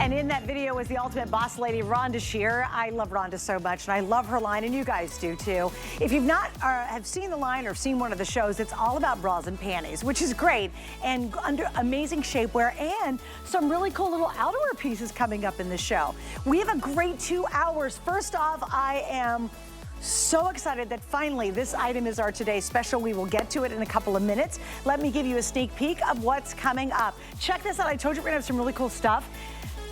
And in that video was the ultimate boss lady, Rhonda Shear. I love Rhonda so much, and I love her line, and you guys do too. If you've not have seen the line or seen one of the shows, it's all about bras and panties, which is great, and under amazing shapewear, and some really cool little outerwear pieces coming up in the show. We have a great 2 hours. First off, I am so excited that finally this item is our today's special. We will get to it in a couple of minutes. Let me give you a sneak peek of what's coming up. Check this out. I told you we're gonna have some really cool stuff.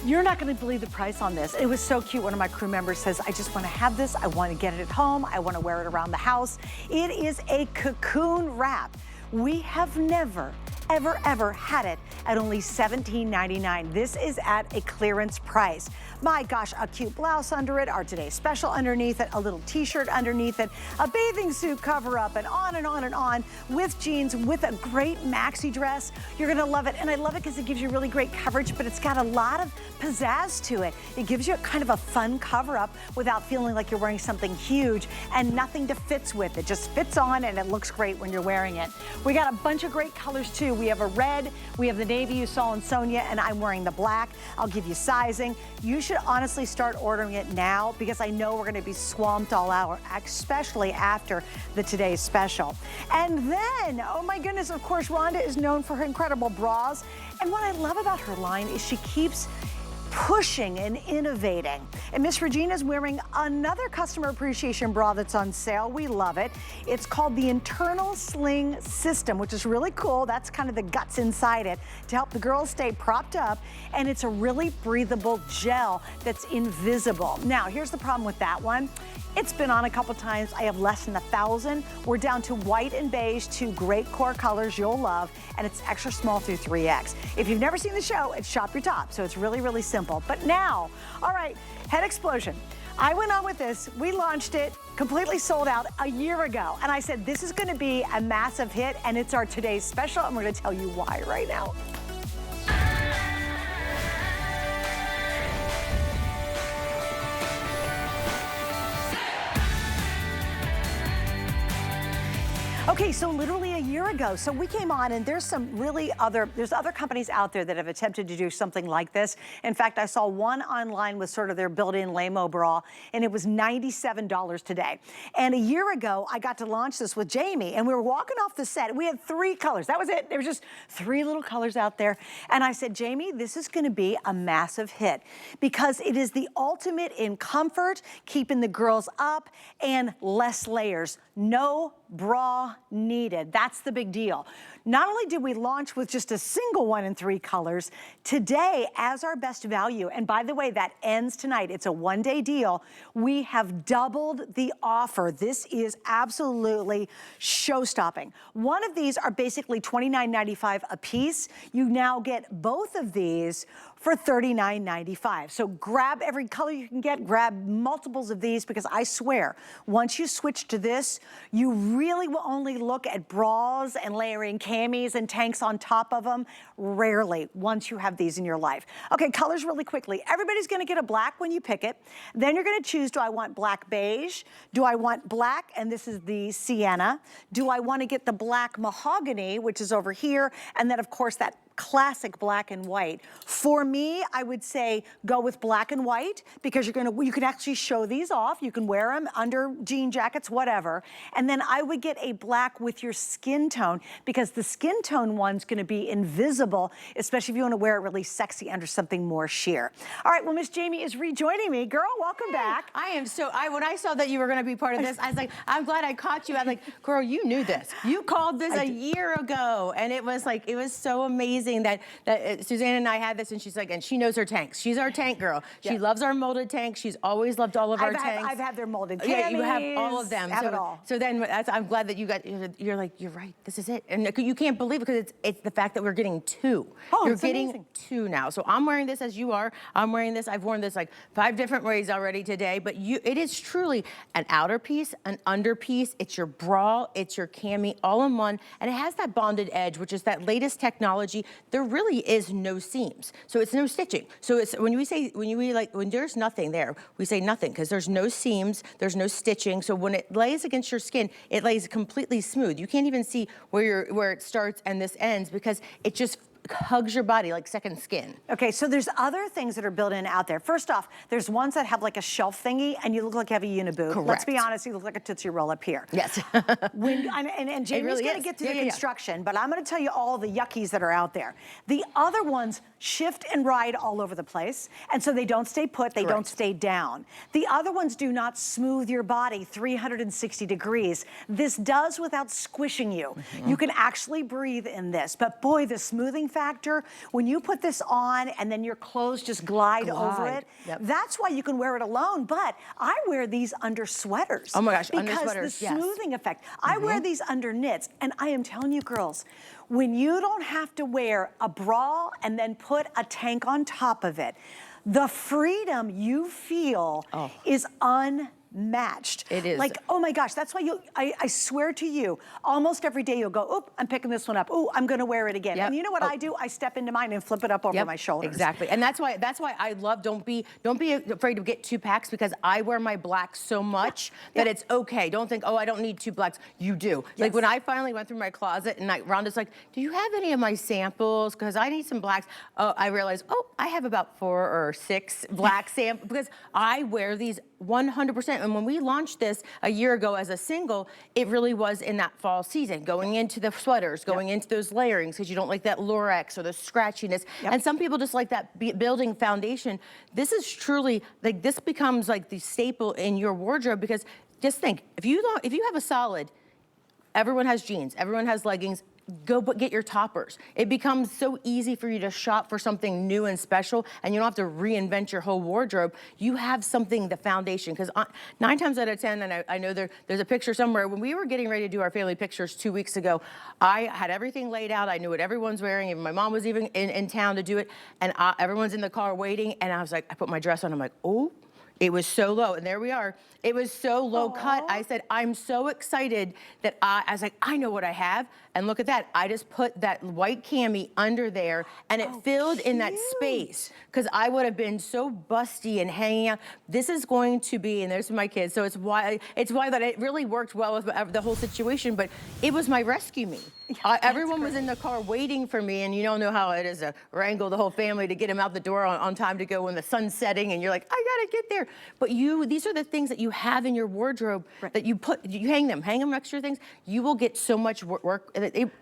You're not gonna believe the price on this. It was so cute. One of my crew members says, I just wanna have this. I wanna get it at home. I wanna wear it around the house. It is a Cocoon wrap. We have never, ever had it at only $17.99. This is at a clearance price. My gosh, a cute blouse under it, our today's special underneath it, a little t-shirt underneath it, a bathing suit cover up, and on and on and on, with jeans, with a great maxi dress. You're gonna love it, and I love it because it gives you really great coverage, but it's got a lot of pizzazz to it. It gives you a kind of a fun cover up without feeling like you're wearing something huge, and nothing to fits with. It just fits on, and it looks great when you're wearing it. We got a bunch of great colors too. We have a red, we have the navy you saw in Sonia, and I'm wearing the black. I'll give you sizing. You should honestly start ordering it now because I know we're gonna be swamped all hour, especially after the today's special. And then, oh my goodness, of course, Rhonda is known for her incredible bras. And what I love about her line is she keeps pushing and innovating. And Miss Regina's wearing another customer appreciation bra that's on sale. We love it. It's called the Internal Sling System, which is really cool. That's kind of the guts inside it to help the girls stay propped up. And it's a really breathable gel that's invisible. Now, here's the problem with that one. It's been on a couple times. I have less than 1,000. We're down to white and beige, 2 great core colors you'll love, and it's extra small through 3X. If you've never seen the show, it's Shop Your Top, so it's really, really simple. But now, all right, head explosion. I went on with this. We launched it, completely sold out a year ago, and I said this is gonna be a massive hit, and it's our today's special, and we're gonna tell you why right now. Okay, so literally a year ago, so we came on, and there's other companies out there that have attempted to do something like this. In fact, I saw one online with sort of their built-in Lamo bra, and it was $97 today. And a year ago, I got to launch this with Jamie, and we were walking off the set. We had 3 colors. That was it. There was just 3 little colors out there. And I said, Jamie, this is gonna be a massive hit because it is the ultimate in comfort, keeping the girls up, and less layers. No bra needed. That's the big deal. Not only did we launch with just a single one in 3 colors, today as our best value, and by the way, that ends tonight. It's a 1-day deal. We have doubled the offer. This is absolutely show-stopping. One of these are basically $29.95 a piece. You now get both of these for $39.95. So grab every color you can get, grab multiples of these, because I swear, once you switch to this, you really will only look at bras and layering camis and tanks on top of them, rarely, once you have these in your life. Okay, colors really quickly. Everybody's gonna get a black when you pick it. Then you're gonna choose, do I want black beige? Do I want black, and this is the sienna? Do I wanna get the black mahogany, which is over here? And then of course that classic black and white. For me, I would say go with black and white because you can actually show these off. You can wear them under jean jackets, whatever. And then I would get a black with your skin tone because the skin tone one's gonna be invisible, especially if you wanna wear it really sexy under something more sheer. All right, well, Miss Jamie is rejoining me. Girl, welcome back. I am so, when I saw that you were gonna be part of this, I was like, I'm glad I caught you. I was like, girl, you knew this. You called this a year ago, and it was like, it was so amazing that Suzanne and I had this, and she's like, and she knows her tanks. She's our tank girl. She loves our molded tanks. She's always loved all of our tanks. I've had their molded camis. Yeah, you have all of them. Have it all. So then I'm glad that you're like, you're right, this is it. And you can't believe it because it's the fact that we're getting 2. Oh, you're it's getting amazing. 2 now. So I'm wearing this as you are. I'm wearing this. I've worn this like 5 different ways already today, but it is truly an outer piece, an under piece. It's your bra, it's your cami, all in one. And it has that bonded edge, which is that latest technology. There really is no seams. So it's no stitching. So it's when there's nothing there, we say nothing because there's no seams, there's no stitching. So when it lays against your skin, it lays completely smooth. You can't even see where it starts and this ends because it just hugs your body like second skin. Okay, so there's other things that are built in out there. First off, there's ones that have like a shelf thingy and you look like you have a uniboob. Correct. Let's be honest, you look like a Tootsie Roll up here. Yes. And Jamie's really gonna is. get to the construction, but I'm gonna tell you all the yuckies that are out there. The other ones shift and ride all over the place, and so they don't stay put, they don't stay down. The other ones do not smooth your body 360 degrees. This does without squishing you. You can actually breathe in this, but boy, the smoothing factor, when you put this on and then your clothes just glide over it, that's why you can wear it alone, but I wear these under sweaters. Oh my gosh, under because sweaters, the smoothing effect. I wear these under knits, and I am telling you girls, when you don't have to wear a bra and then put a tank on top of it, the freedom you feel is unmatched. It is. Like, oh my gosh, that's why I swear to you, almost every day you'll go, oop, I'm picking this one up. Ooh, I'm gonna wear it again. And you know what I do? I step into mine and flip it up over my shoulders. Exactly. And that's why I love, don't be afraid to get 2 packs, because I wear my black so much that it's okay. Don't think, oh, I don't need 2 blacks. You do. Like when I finally went through my closet and Rhonda's like, do you have any of my samples? Because I need some blacks. I realized, oh, I have about 4 or 6 black samples, because I wear these 100%. And when we launched this a year ago as a single, it really was in that fall season, going into the sweaters, going into those layerings, because you don't like that lurex or the scratchiness. And some people just like that building foundation. This is truly, like, this becomes like the staple in your wardrobe, because just think, if you have a solid, everyone has jeans, everyone has leggings, go get your toppers. It becomes so easy for you to shop for something new and special, and you don't have to reinvent your whole wardrobe. You have something, the foundation, because 9 times out of 10, and I know there's a picture somewhere, when we were getting ready to do our family pictures 2 weeks ago, I had everything laid out. I knew what everyone's wearing, and my mom was even in town to do it, and everyone's in the car waiting, and I was like, I put my dress on, I'm like, oh, it was so low, and there we are. It was so low cut. I said, I'm so excited that I was like, I know what I have. And look at that. I just put that white cami under there, and it filled in that space, because I would have been so busty and hanging out. This is going to be, and there's my kids, so it's why that it really worked well with the whole situation, but it was my rescue me. Everyone was in the car waiting for me, and you don't know how it is to wrangle the whole family to get them out the door on time to go when the sun's setting, and you're like, I gotta get there. But these are the things that you have in your wardrobe that you hang them next to your things. You will get so much work.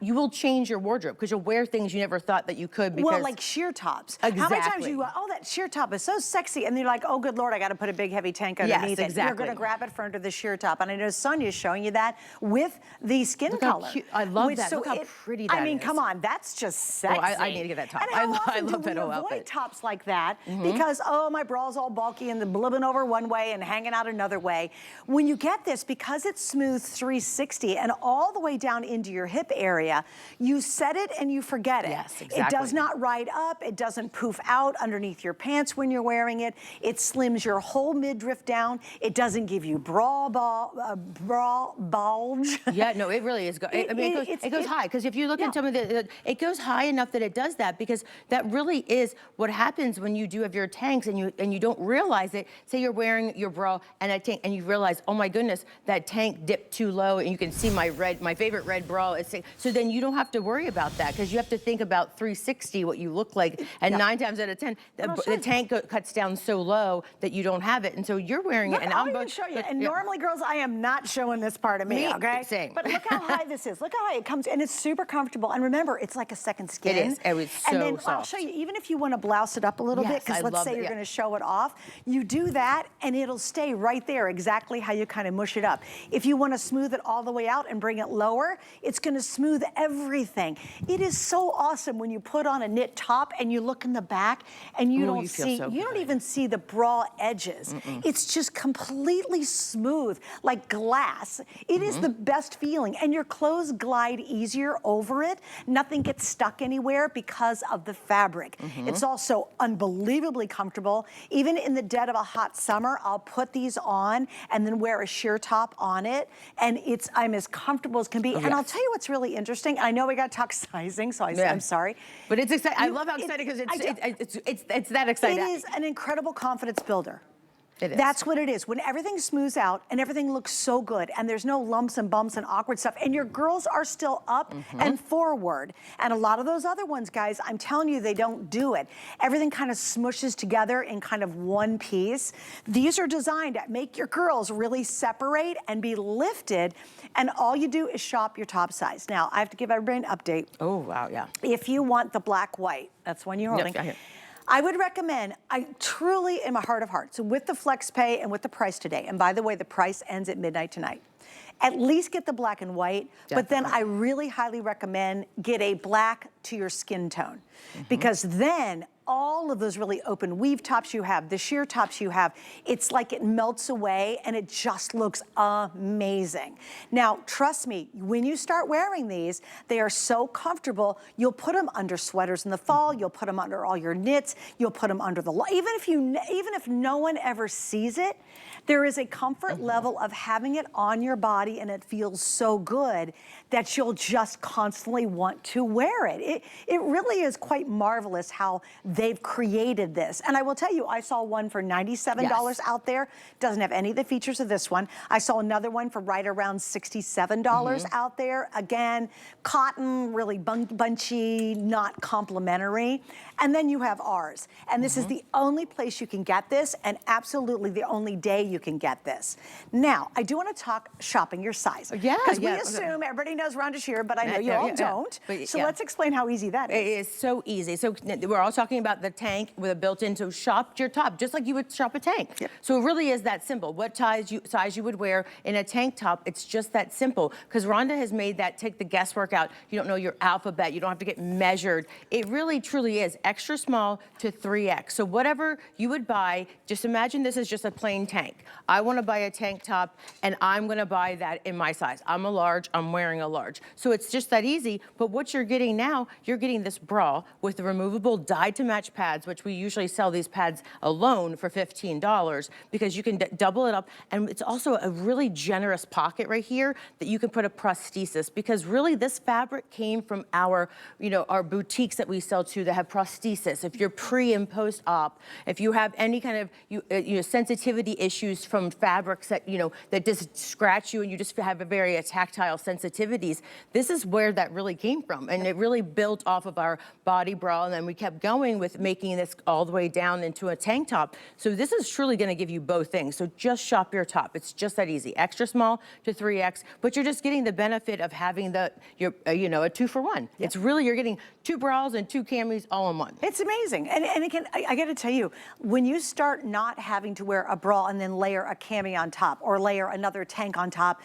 You will change your wardrobe, because you'll wear things you never thought that you could. Because, well, like sheer tops. Exactly. How many times you go, oh, that sheer top is so sexy, and you're like, oh, good Lord, I got to put a big heavy tank underneath it. You're going to grab it for under the sheer top, and I know Sonia's showing you that with the skin color. I love that. Look how pretty that is. I mean, come on, that's just sexy. Oh, I need to get that top. And how often love that do we whole avoid outfit. tops like that because, oh, my bra's all bulky and the blibbing over one way and hanging out another way. When you get this, because it's smooth 360 and all the way down into your hip area, you set it and you forget it. Yes, exactly. It does not ride up. It doesn't poof out underneath your pants when you're wearing it. It slims your whole midriff down. It doesn't give you bra bulge. Yeah, no, it really is. It goes high, because if you look at some of it goes high enough that it does that, because that really is what happens when you do have your tanks and you don't realize it. Say you're wearing your bra and a tank, and you realize, oh my goodness, that tank dipped too low, and you can see my favorite red bra. So then you don't have to worry about that, because you have to think about 360, what you look like, and 9 times out of 10, the tank cuts down so low that you don't have it, and so you're wearing it. And I'll even show you. And normally, girls, I am not showing this part of me, okay? Same. But look how high this is. Look how high it comes, and it's super comfortable. And remember, it's like a second skin. It is. It was so And then soft. I'll show you, even if you want to blouse it up a little bit, because let's say you're going to show it off, you do that, and it'll stay right there exactly how you kind of mush it up. If you want to smooth it all the way out and bring it lower, it's going to smooth everything. It is so awesome when you put on a knit top and you look in the back and you don't even see the bra edges. It's just completely smooth, like glass. It is the best feeling, and your clothes glide easier over it. Nothing gets stuck anywhere because of the fabric. It's also unbelievably comfortable. Even in the dead of a hot summer, I'll put these on and then wear a sheer top on it, and I'm as comfortable as can be. And I'll tell you what's really interesting. I know we got to talk sizing, so I'm sorry. But it's exciting. I love how exciting, because it's that exciting. It is an incredible confidence builder. It is. That's what it is. When everything smooths out and everything looks so good and there's no lumps and bumps and awkward stuff and your girls are still up and forward. And a lot of those other ones, guys, I'm telling you, they don't do it. Everything kind of smushes together in kind of one piece. These are designed to make your girls really separate and be lifted. And all you do is shop your top size. Now, I have to give everybody an update. Oh, wow, yeah. If you want the black white, that's one you're holding. Yep, I would recommend, I truly, in my heart of hearts, with the flex pay and with the price today, and by the way, the price ends at midnight tonight, at least get the black and white, but then I really highly recommend get a black to your skin tone, because then all of those really open weave tops you have, the sheer tops you have, it's like it melts away and it just looks amazing. Now, trust me, when you start wearing these, they are so comfortable. You'll put them under sweaters in the fall, you'll put them under all your knits, you'll put them under the, even if no one ever sees it, there is a comfort level of having it on your body and it feels so good that you'll just constantly want to wear it. It really is quite marvelous how they've created this. And I will tell you, I saw one for $97 out there. Doesn't have any of the features of this one. I saw another one for right around $67 out there. Again, cotton, really bunchy, not complimentary. And then you have ours. And this is the only place you can get this and absolutely the only day you can get this. Now, I do want to talk shopping your size. Because we assume everybody knows Rhonda Shear, but I know you all don't. So let's explain how easy that is. It is so easy. So we're all talking about the tank with a built-in, so shop your top, just like you would shop a tank. So it really is that simple. What size you would wear in a tank top, it's just that simple. Because Rhonda has made that, take the guesswork out. You don't know your alphabet, you don't have to get measured. It really, truly is extra small to 3X. So whatever you would buy, just imagine this is just a plain tank. I want to buy a tank top and I'm going to buy that in my size. I'm a large, I'm wearing a large. So it's just that easy. But what you're getting now, you're getting this bra with the removable dyed-to-match pads, which we usually sell these pads alone for $15 because you can double it up. And it's also a really generous pocket right here that you can put a prosthesis, because really this fabric came from our, our boutiques that we sell to that have prosthesis. If you're pre and post-op, if you have any kind of sensitivity issues from fabrics that, that just scratch you and you just have a very tactile sensitivities, this is where that really came from. And it really built off of our body bra, and then we kept going with making this all the way down into a tank top. So this is truly gonna give you both things. So just shop your top. It's just that easy. Extra small to 3X, but you're just getting the benefit of having a 2-for-1. It's really, you're getting 2 bras and 2 camis all in one. It's amazing. And again, I gotta tell you, when you start not having to wear a bra and then layer a cami on top or layer another tank on top,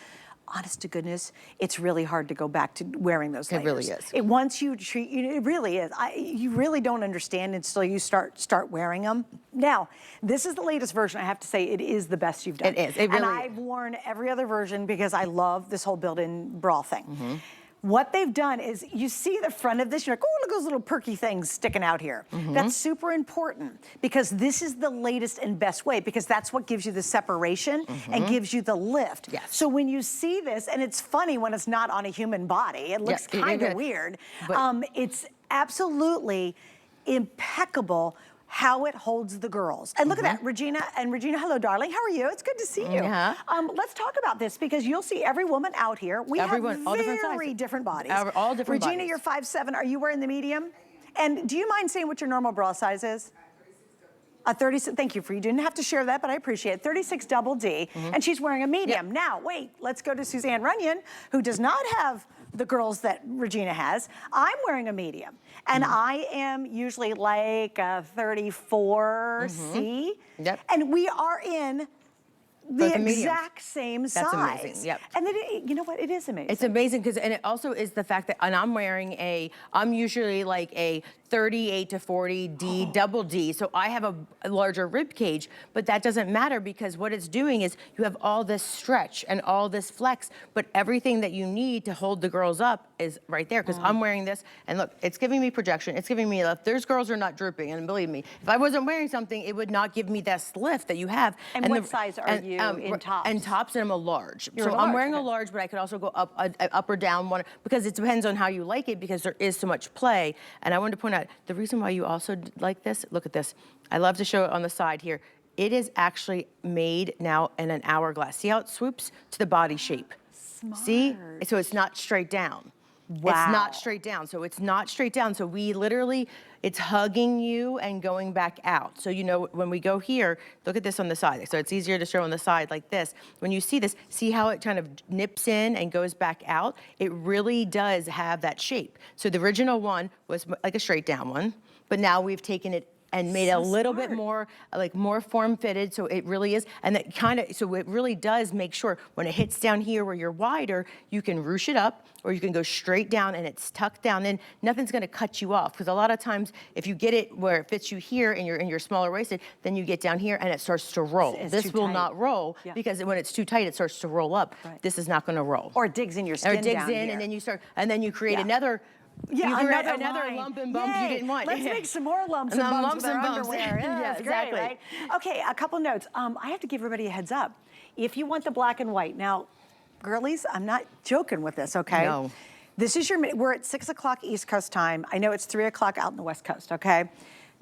honest to goodness, it's really hard to go back to wearing those layers. It really is. Once you treat, it really is. You really don't understand until you start wearing them. Now, this is the latest version. I have to say, it is the best you've done. It is. It really and I've worn every other version because I love this whole built-in bra thing. What they've done is, you see the front of this, you're like, oh, look at those little perky things sticking out here. That's super important because this is the latest and best way, because that's what gives you the separation and gives you the lift. So when you see this, and it's funny when it's not on a human body, it looks kind of weird. It's absolutely impeccable how it holds the girls. And look at that, Regina. And Regina, hello, darling. How are you? It's good to see you. Let's talk about this, because you'll see every woman out here. We have very different bodies. All different Regina, bodies. you're 5'7". Are you wearing the medium? And do you mind saying what your normal bra size is? A 36, thank you, you didn't have to share that, but I appreciate it. 36 double D, and she's wearing a medium. Now, wait, let's go to Suzanne Runyon, who does not have the girls that Regina has. I'm wearing a medium, and I am usually like a 34C, and we are in the exact same size. That's amazing. And you know what? It is amazing. It's amazing because, and it also is the fact that, and I'm wearing I'm usually like a 38 to 40 D, double D. So I have a larger rib cage, but that doesn't matter because what it's doing is you have all this stretch and all this flex, but everything that you need to hold the girls up is right there, because I'm wearing this, and look, it's giving me projection, it's giving me lift. There's girls are not drooping, and believe me, if I wasn't wearing something, it would not give me this lift that you have. And what size are you in tops? In tops, and I'm a large. You're so a I'm wearing large, a large, but I could also go up or down one, because it depends on how you like it, because there is so much play. And I wanted to point out, the reason why you also like this, look at this. I love to show it on the side here. it is actually made now in an hourglass. See how it swoops to the body shape? Smart. See? So it's not straight down. Wow. It's not straight down. So it's not straight down. So we literally, it's hugging you and going back out. So, you know, when we go here, look at this on the side. So it's easier to show on the side like this. When you see this, see how it kind of nips in and goes back out? It really does have that shape. So the original one was like a straight down one, but now we've taken it and made it a little bit more, like more form fitted, so it really is, and that kind of, so it really does make sure when it hits down here where you're wider, you can ruche it up, or you can go straight down and it's tucked down in, nothing's gonna cut you off, because a lot of times, if you get it where it fits you here and you're smaller waisted, then you get down here and it starts to roll. It's this too will tight. not roll, because when it's too tight, it starts to roll up. Right. This is not gonna roll. Or it digs in your skin Or it digs down in, here. and then you start, and then you create another, Yeah, you create another line. lump and bump Yay. you didn't want. Let's make some more lumps and bumps with our underwear. Yeah, that's exactly. great, right? Okay, a couple notes. I have to give everybody a heads up. If you want the black and white, now, girlies, I'm not joking with this, okay? No. This is we're at 6 o'clock East Coast time. I know it's 3 o'clock out in the West Coast, okay?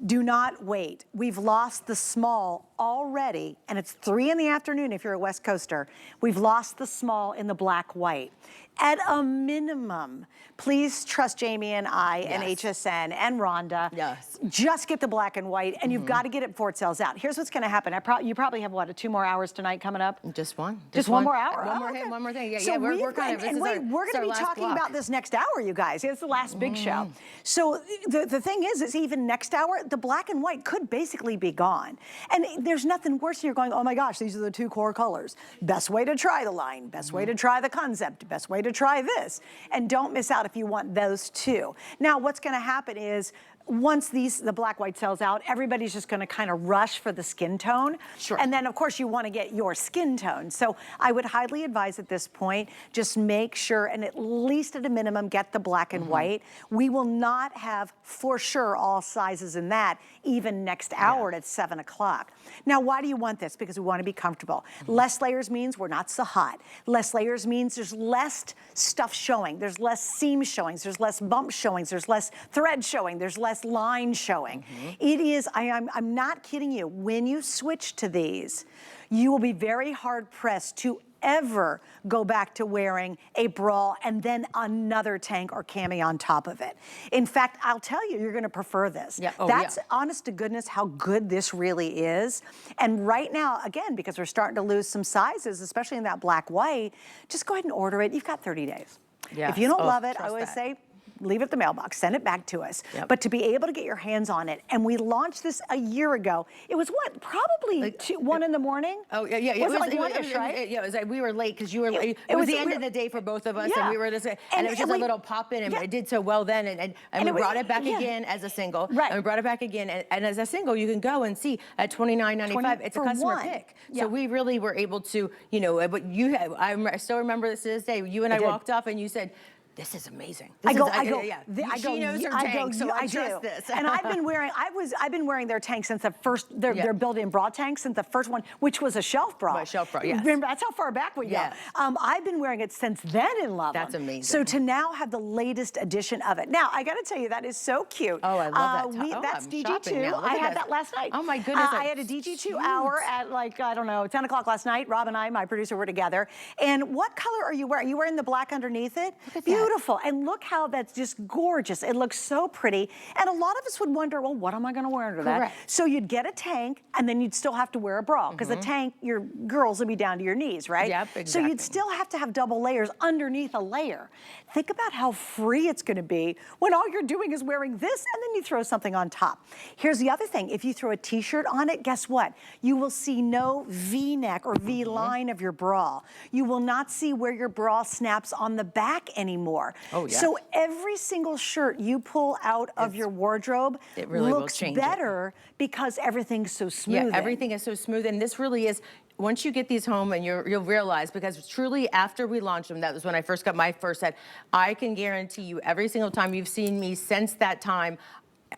Do not wait. We've lost the small already, and it's 3 in the afternoon if you're a West Coaster. We've lost the small in the black white. At a minimum, please trust Jamie and I and HSN and Rhonda. Yes. Just get the black and white, and you've got to get it before it sells out. Here's what's going to happen. You probably have, what, 2 more hours tonight coming up? Just one. Just one more hour? One Oh, more okay. thing, one more thing. Yeah, So yeah, we're kind of, and wait, we're going to be talking about this next hour, you guys. It's the last big show. So the thing is even next hour, the black and white could basically be gone. And there's nothing worse than you're going, oh my gosh, these are the 2 core colors. Best way to try the line, best way to try the concept, best way to try this. And don't miss out if you want those 2. Now, what's going to happen is once the black white sells out, everybody's just going to kind of rush for the skin tone. Sure. And then, of course, you want to get your skin tone. So I would highly advise at this point, just make sure, and at least at a minimum, get the black and white. We will not have, for sure, all sizes in that, even next hour at 7 o'clock. Now, why do you want this? Because we want to be comfortable. Less layers means we're not so hot. Less layers means there's less stuff showing. There's less seams showing. There's less bump showings. There's less thread showing. There's less line showing. It is, I'm not kidding you, when you switch to these, you will be very hard pressed to ever go back to wearing a bra and then another tank or cami on top of it. In fact, I'll tell you, you're gonna prefer this. Yeah. Oh, That's honest to goodness how good this really is. And right now, again, because we're starting to lose some sizes, especially in that black white, just go ahead and order it. You've got 30 days. Yes. If you don't Oh, love it, I trust always that. say, leave it at the mailbox, send it back to us. Yep. But to be able to get your hands on it, and we launched this a year ago. It was what, probably Like, 1 in the morning? Oh, yeah, yeah. Was it like 1-ish, right? Yeah, it was like we were late because you were late. It was- was the end of the day for both of us, Yeah. and we were just, and And- it was and just we- a little pop in, and yeah. it did so well then, and we it was- brought it back yeah. again as a single. Right. And we brought it back again, and as a single, you can go and see at $29.95. It's a for customer one. pick. Yeah. So we really were able to, you know, but I still remember this to this day. You and I did. walked off, and you said, "This is amazing." I go, Yeah. she knows her tank, so I do. trust this. And I've been wearing their tank since the first, their built-in bra tank since the first one, which was a shelf bra. Right, shelf bra, yes. Remember, that's how far back we Yes. go. I've been wearing it since then and love That's them. amazing. So to now have the latest edition of it. Now, I gotta tell you, that is so cute. Oh, I love that. That's I'm DG2. shopping now. Look I at had this. that last night. Oh my goodness, I had a that's DG2 cute. hour at like, I don't know, 10 o'clock last night. Rob and I, my producer, were together. And what color are you wearing? Are you wearing the black underneath it? Look at that. Beautiful. And look how that's just gorgeous. It looks so pretty. And a lot of us would wonder, well, what am I gonna wear under that? Correct. So you'd get a tank and then you'd still have to wear a bra because the tank, your girls would be down to your knees, right? Yep, So exactly. you'd still have to have double layers underneath a layer. Think about how free it's gonna be when all you're doing is wearing this and then you throw something on top. Here's the other thing. If you throw a t-shirt on it, guess what? You will see no V-neck or V-line of your bra. You will not see where your bra snaps on the back anymore. Oh, yeah. So every single shirt you pull out of your wardrobe it really will looks change it. better because everything's so smooth. Yeah, everything is so smooth, and this really is. Once you get these home, and you'll realize, because truly after we launched them, that was when I first got my first set. I can guarantee you, every single time you've seen me since that time,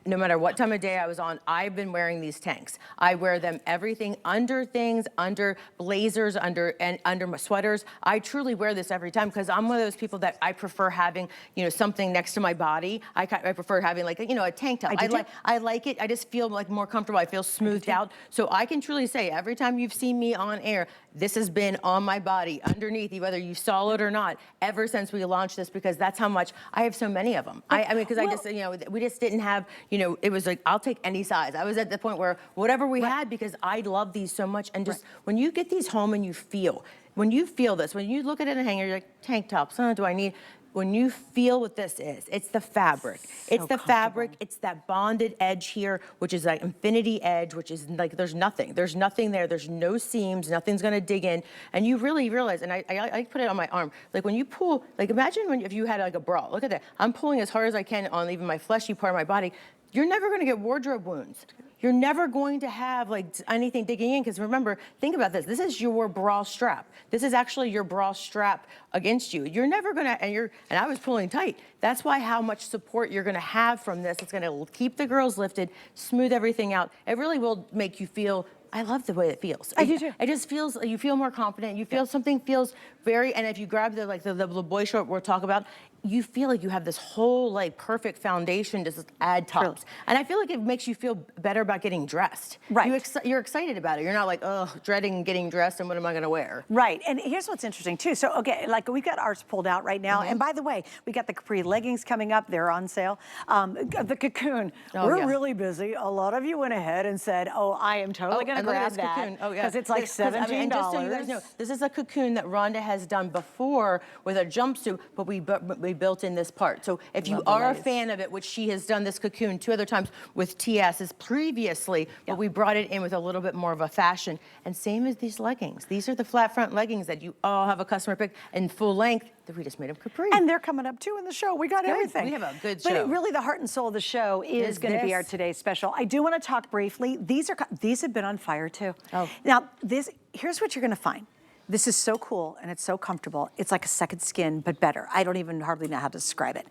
no matter what time of day I was on, I've been wearing these tanks. I wear them everything under things, under blazers, under my sweaters. I truly wear this every time because I'm one of those people that I prefer having, you know, something next to my body. I prefer having like, you know, a tank top. I like it. I just feel like more comfortable. I feel smoothed out. So I can truly say every time you've seen me on air, this has been on my body, underneath, whether you saw it or not, ever since we launched this, because that's how much, I have so many of them. I mean, because I just, you know, we just didn't have, you know, it was like, I'll take any size. I was at the point where whatever we had, because I love these so much. And just when you get these home and when you feel this, when you look at it in a hanger, you're like, tank tops, do I need? When you feel what this is, it's the fabric. It's the fabric, it's that bonded edge here, which is like infinity edge, which is like, there's nothing there, there's no seams, nothing's gonna dig in. And you really realize, and I put it on my arm, like when you pull, like imagine if you had like a bra, look at that. I'm pulling as hard as I can on even my fleshy part of my body. You're never gonna get wardrobe wounds. You're never going to have like anything digging in, because remember, think about this. This is your bra strap. This is actually your bra strap against you. You're never gonna, and I was pulling tight. That's why how much support you're gonna have from this. It's gonna keep the girls lifted, smooth everything out. It really will make you feel, I love the way it feels. I do too. It just feels, you feel more confident. You feel something feels very, and if you grab the boy short we'll talk about, you feel like you have this whole like perfect foundation to just add tops. Really? And I feel like it makes you feel better about getting dressed. Right. You're excited about it. You're not like, oh, dreading getting dressed and what am I gonna wear? Right, and here's what's interesting too. So, okay, like we've got ours pulled out right now. And by the way, we got the capri leggings coming up. They're on sale. The Cocoon, we're really busy. A lot of you went ahead and said, oh, I am totally gonna grab that. Cocoon. Oh, yeah. Because it's like $17. I mean, and just so you guys know, this is a Cocoon that Rhonda has done before with a jumpsuit, but we built in this part. So if you are a fan of it, which she has done this Cocoon 2 other times with TS's previously, but we brought it in with a little bit more of a fashion. And same as these leggings. These are the flat front leggings that you all have a customer pick in full length that we just made them capri. And they're coming up too in the show. We got everything. We have a good show. But really the heart and soul of the show is going to be our today's special. I do want to talk briefly. These have been on fire too. Oh. Now, here's what you're going to find. This is so cool and it's so comfortable. It's like a second skin, but better. I don't even hardly know how to describe it.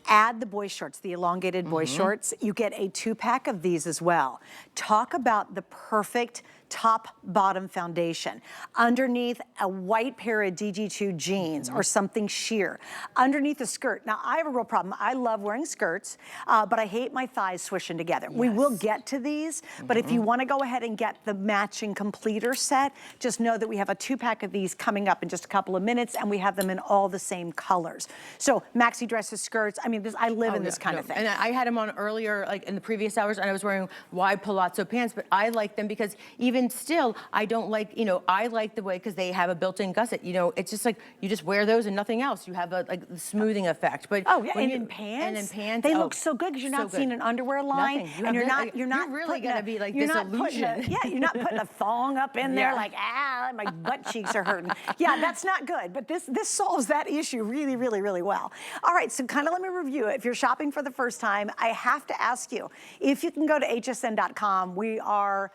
Add the boy shorts, the elongated boy shorts. You get a 2-pack of these as well. Talk about the perfect top-bottom foundation. Underneath a white pair of DG2 jeans or something sheer. Underneath a skirt. Now, I have a real problem. I love wearing skirts, but I hate my thighs swishing together. Yes. We will get to these, but if you want to go ahead and get the matching completer set, just know that we have a 2-pack of these coming up in just a couple of minutes, and we have them in all the same colors. So maxi dresses, skirts, I mean, I live in this kind of thing. And I had them on earlier, like in the previous hours, and I was wearing wide palazzo pants, but I like them because even still, I don't like, you know, I like the way, because they have a built-in gusset, you know, it's just like, you just wear those and nothing else. You have a like smoothing effect. But oh yeah, and in pants, they look so good because you're not seeing an underwear line, and you're not really gonna be like this illusion. You're not putting a thong up in there like, my butt cheeks are hurting. Yeah, that's not good, but this solves that issue really, really, really well. All right, so kind of let me review it. If you're shopping for the first time, I have to ask you, if you can go to hsn.com, we are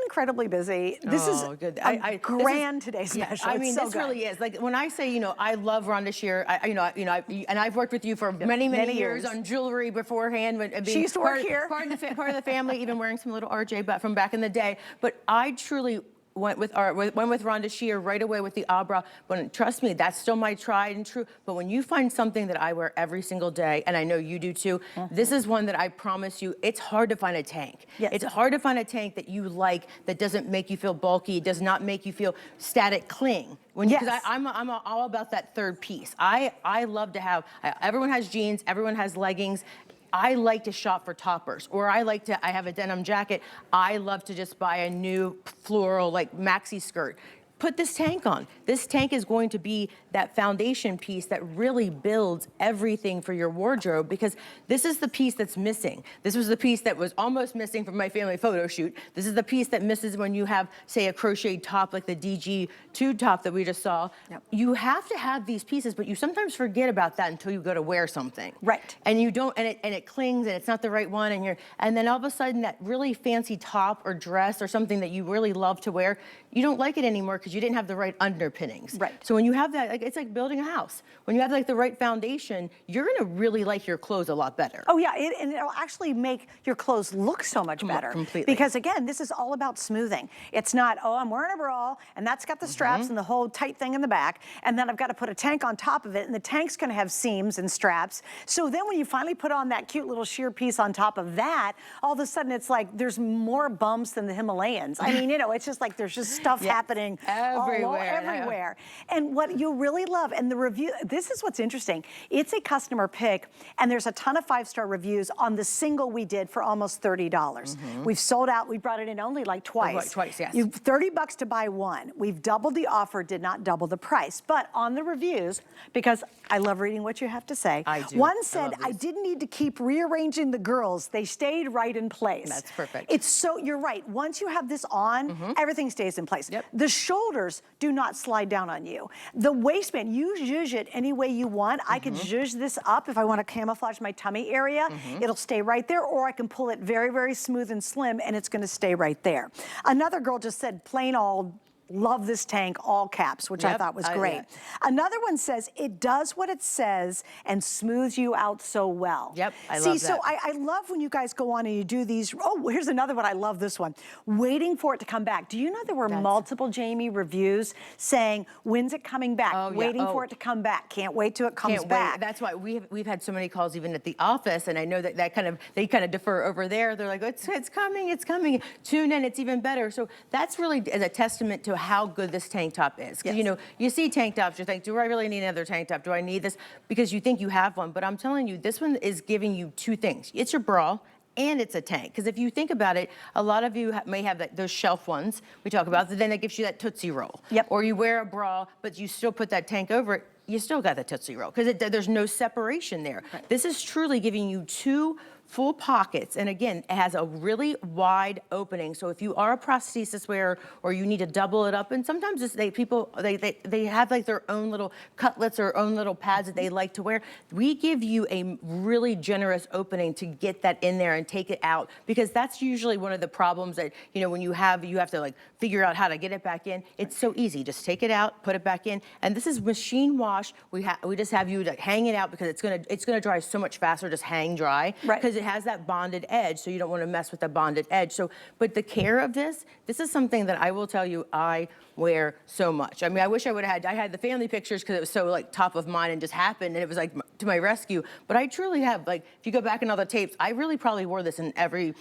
incredibly busy. This is good. Today's special. I mean, this really is. Like when I say, you know, I love Rhonda Shear. And I've worked with you for many years on jewelry beforehand. She used to work here. Part of the family, even wearing some little RJ, but from back in the day. But I truly went with Rhonda Shear right away with the Abra. But trust me, that's still my tried and true. But when you find something that I wear every single day, and I know you do too, this is one that I promise you, it's hard to find a tank. Yes. It's hard to find a tank that you like, that doesn't make you feel bulky, does not make you feel static cling. Because I'm all about that third piece. I love to have, everyone has jeans, everyone has leggings. I like to shop for toppers, or I have a denim jacket. I love to just buy a new floral like maxi skirt. Put this tank on. This tank is going to be that foundation piece that really builds everything for your wardrobe, because this is the piece that's missing. This was the piece that was almost missing from my family photo shoot. This is the piece that misses when you have, say, a crocheted top like the DG2 top that we just saw. Yep. You have to have these pieces, but you sometimes forget about that until you go to wear something. Right. And you don't, and it clings, and it's not the right one, and then all of a sudden that really fancy top or dress or something that you really love to wear, you don't like it anymore because you didn't have the right underpinnings. Right. So when you have that, like, it's like building a house. When you have like the right foundation, you're gonna really like your clothes a lot better. Oh yeah, and it'll actually make your clothes look so much better. Completely. Because again, this is all about smoothing. It's not, oh, I'm wearing a bra, and that's got the straps and the whole tight thing in the back, and then I've got to put a tank on top of it, and the tank's gonna have seams and straps. So then when you finally put on that cute little sheer piece on top of that, all of a sudden it's like there's more bumps than the Himalayans. I mean, you know, it's just like there's just stuff happening everywhere. And what you really love, and the review, this is what's interesting. It's a customer pick, and there's a ton of 5-star reviews on the single we did for almost $30. We've sold out. We brought it in only like twice. Twice, yes. You've $30 to buy one. We've doubled the offer, did not double the price. But on the reviews, because I love reading what you have to say. I do. One said, I didn't need to keep rearranging the girls. They stayed right in place. That's perfect. It's so, you're right. Once you have this on, everything stays in place. Yep. The shoulders do not slide down on you. The waistband, you zhuzh it any way you want. I could zhuzh this up if I want to camouflage my tummy area. It'll stay right there, or I can pull it very, very smooth and slim, and it's going to stay right there. Another girl just said plain old, love this tank, all caps, which I thought was great. Another one says, it does what it says and smooths you out so well. Yep, I love that. So I love when you guys go on and you do these. Oh, here's another one. I love this one. Waiting for it to come back. Do you know there were multiple, Jamie, reviews saying, when's it coming back? Waiting for it to come back. Can't wait till it comes back. That's why we've had so many calls even at the office, and I know that they kind of defer over there. They're like, it's coming, it's coming. Tune in, it's even better. So that's really a testament to how good this tank top is. Because you know, you see tank tops, you think, do I really need another tank top? Do I need this? Because you think you have one, but I'm telling you, this one is giving you two things. It's your bra, and it's a tank. Because if you think about it, a lot of you may have those shelf ones we talk about, then that gives you that Tootsie Roll. Or you wear a bra, but you still put that tank over it, you still got the Tootsie Roll, because there's no separation there. This is truly giving you two full pockets, and again, it has a really wide opening. So if you are a prosthesis wearer, or you need to double it up, and sometimes people have like their own little cutlets or own little pads that they like to wear. We give you a really generous opening to get that in there and take it out, because that's usually one of the problems that, you know, when you have to like figure out how to get it back in. It's so easy. Just take it out, put it back in, and this is machine wash. We just have you like hang it out, because it's gonna dry so much faster. Just hang dry, because it has that bonded edge, so you don't want to mess with the bonded edge. So, but the care of this is something that I will tell you I wear so much. I mean, I wish I had the family pictures, because it was so like top of mind and just happened, and it was like to my rescue. But I truly have, like, if you go back in all the tapes, I really probably wore this in every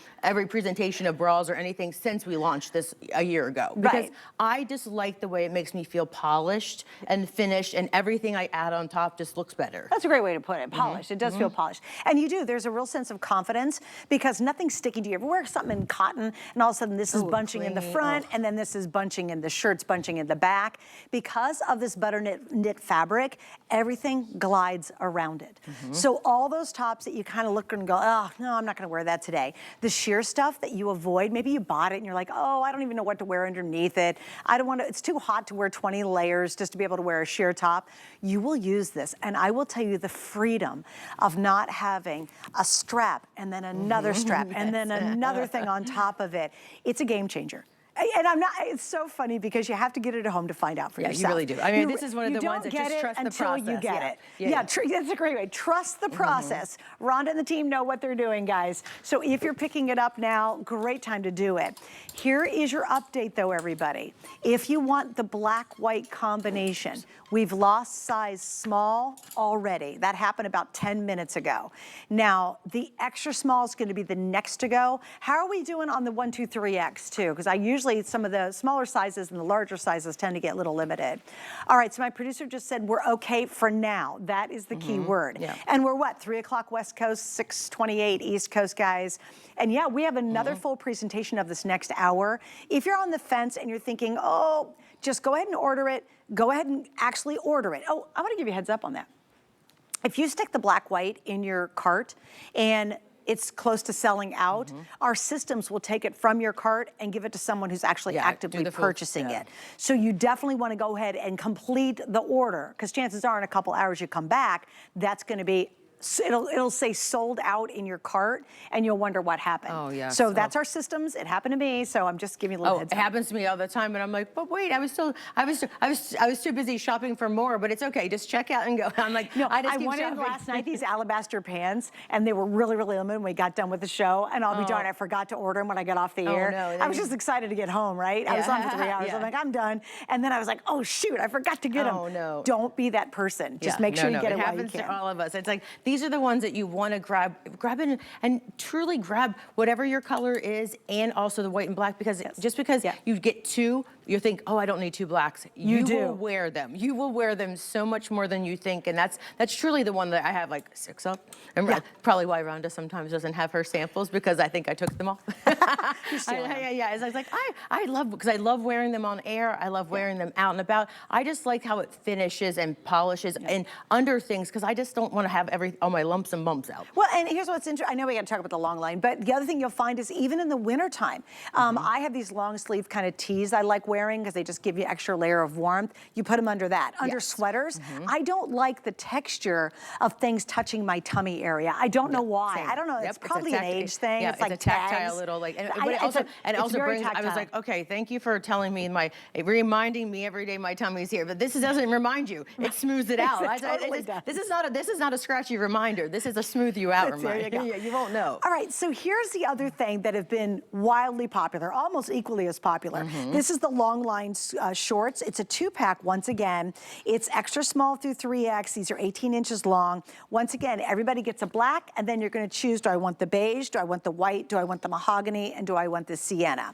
presentation of bras or anything since we launched this a year ago. Because I just like the way it makes me feel polished and finished, and everything I add on top just looks better. That's a great way to put it, polished. It does feel polished. And you do, there's a real sense of confidence, because nothing's sticking to you. If you wear something in cotton, and all of a sudden this is bunching in the front, and then this is bunching in the shirt's bunching in the back. Because of this butter knit fabric, everything glides around it. So all those tops that you kind of look and go, oh, no, I'm not gonna wear that today. The sheer stuff that you avoid, maybe you bought it and you're like, oh, I don't even know what to wear underneath it. I don't want to, it's too hot to wear 20 layers just to be able to wear a sheer top. You will use this, and I will tell you the freedom of not having a strap and then another strap and then another thing on top of it. It's a game changer. And I'm not, it's so funny because you have to get it at home to find out for yourself. Yeah, you really do. I mean, this is one of the ones that just trust the process. You get it. Yeah, that's a great way. Trust the process. Rhonda and the team know what they're doing, guys. So if you're picking it up now, great time to do it. Here is your update, though, everybody. If you want the black-white combination, we've lost size small already. That happened about 10 minutes ago. Now, the extra small is going to be the next to go. How are we doing on the 1, 2, 3X, too? Because I usually, some of the smaller sizes and the larger sizes tend to get a little limited. All right, so my producer just said we're okay for now. That is the key word. And we're what, 3 o'clock West Coast, 6:28 East Coast, guys. And yeah, we have another full presentation of this next hour. If you're on the fence and you're thinking, oh, just go ahead and order it, go ahead and actually order it. Oh, I want to give you a heads up on that. If you stick the black-white in your cart and it's close to selling out, our systems will take it from your cart and give it to someone who's actually actively purchasing it. So you definitely want to go ahead and complete the order, because chances are in a couple hours you come back, that's going to be it'll say sold out in your cart, and you'll wonder what happened. Oh, yeah. So that's our systems. It happened to me, so I'm just giving you a little heads It up. happens to me all the time, and I'm like, but wait, I was too busy shopping for more, but it's okay. Just check out and go. I'm like, No, I just I keep wanted shopping. last night these alabaster pans, and they were really, really limited when we got done with the show. And I'll be darned, I forgot to order them when I got off the air. No, I was just excited to get home, right? I was on for 3 hours. Yeah. I'm like, I'm done. And then I was like, oh shoot, I forgot to get them. Oh no! Don't be that person. Just make sure you get it while you happens can. to all of us. It's like these are the ones that you want to grab in and truly grab whatever your color is, and also the white and black, because just because you get two, you think, oh, I don't need two blacks. You will wear them. You will wear them so much more than you think, and that's truly the one that I have like 6 of. And probably why Rhonda sometimes doesn't have her samples, because I think I took them all. It's like I love, because I love wearing them on air. I love wearing them out and about. I just like how it finishes and polishes and under things, because I just don't want to have all my lumps and bumps out. Well, and here's what's interesting. I know we got to talk about the long line, but the other thing you'll find is even in the wintertime, I have these long sleeve kind of tees I like wearing because they just give you an extra layer of warmth. You put them under that. Under sweaters, I don't like the texture of things touching my tummy area. I don't know why. Same. I don't know. It's probably an age thing. Yeah, it's like a tactile tags. little, like, and It's also very brings, I was tactile. like, okay, thank you for telling me reminding me every day my tummy's here, but this doesn't remind you. It smooths it out. It totally does. This is not a scratchy reminder. This is a smooth you out reminder. There you go. You won't know. All right, so here's the other thing that have been wildly popular, almost equally as popular. This is the Longline shorts. It's a 2-pack once again. It's extra small through 3X. These are 18 inches long. Once again, everybody gets a black, and then you're gonna choose, do I want the beige, do I want the white, do I want the mahogany, and do I want the sienna?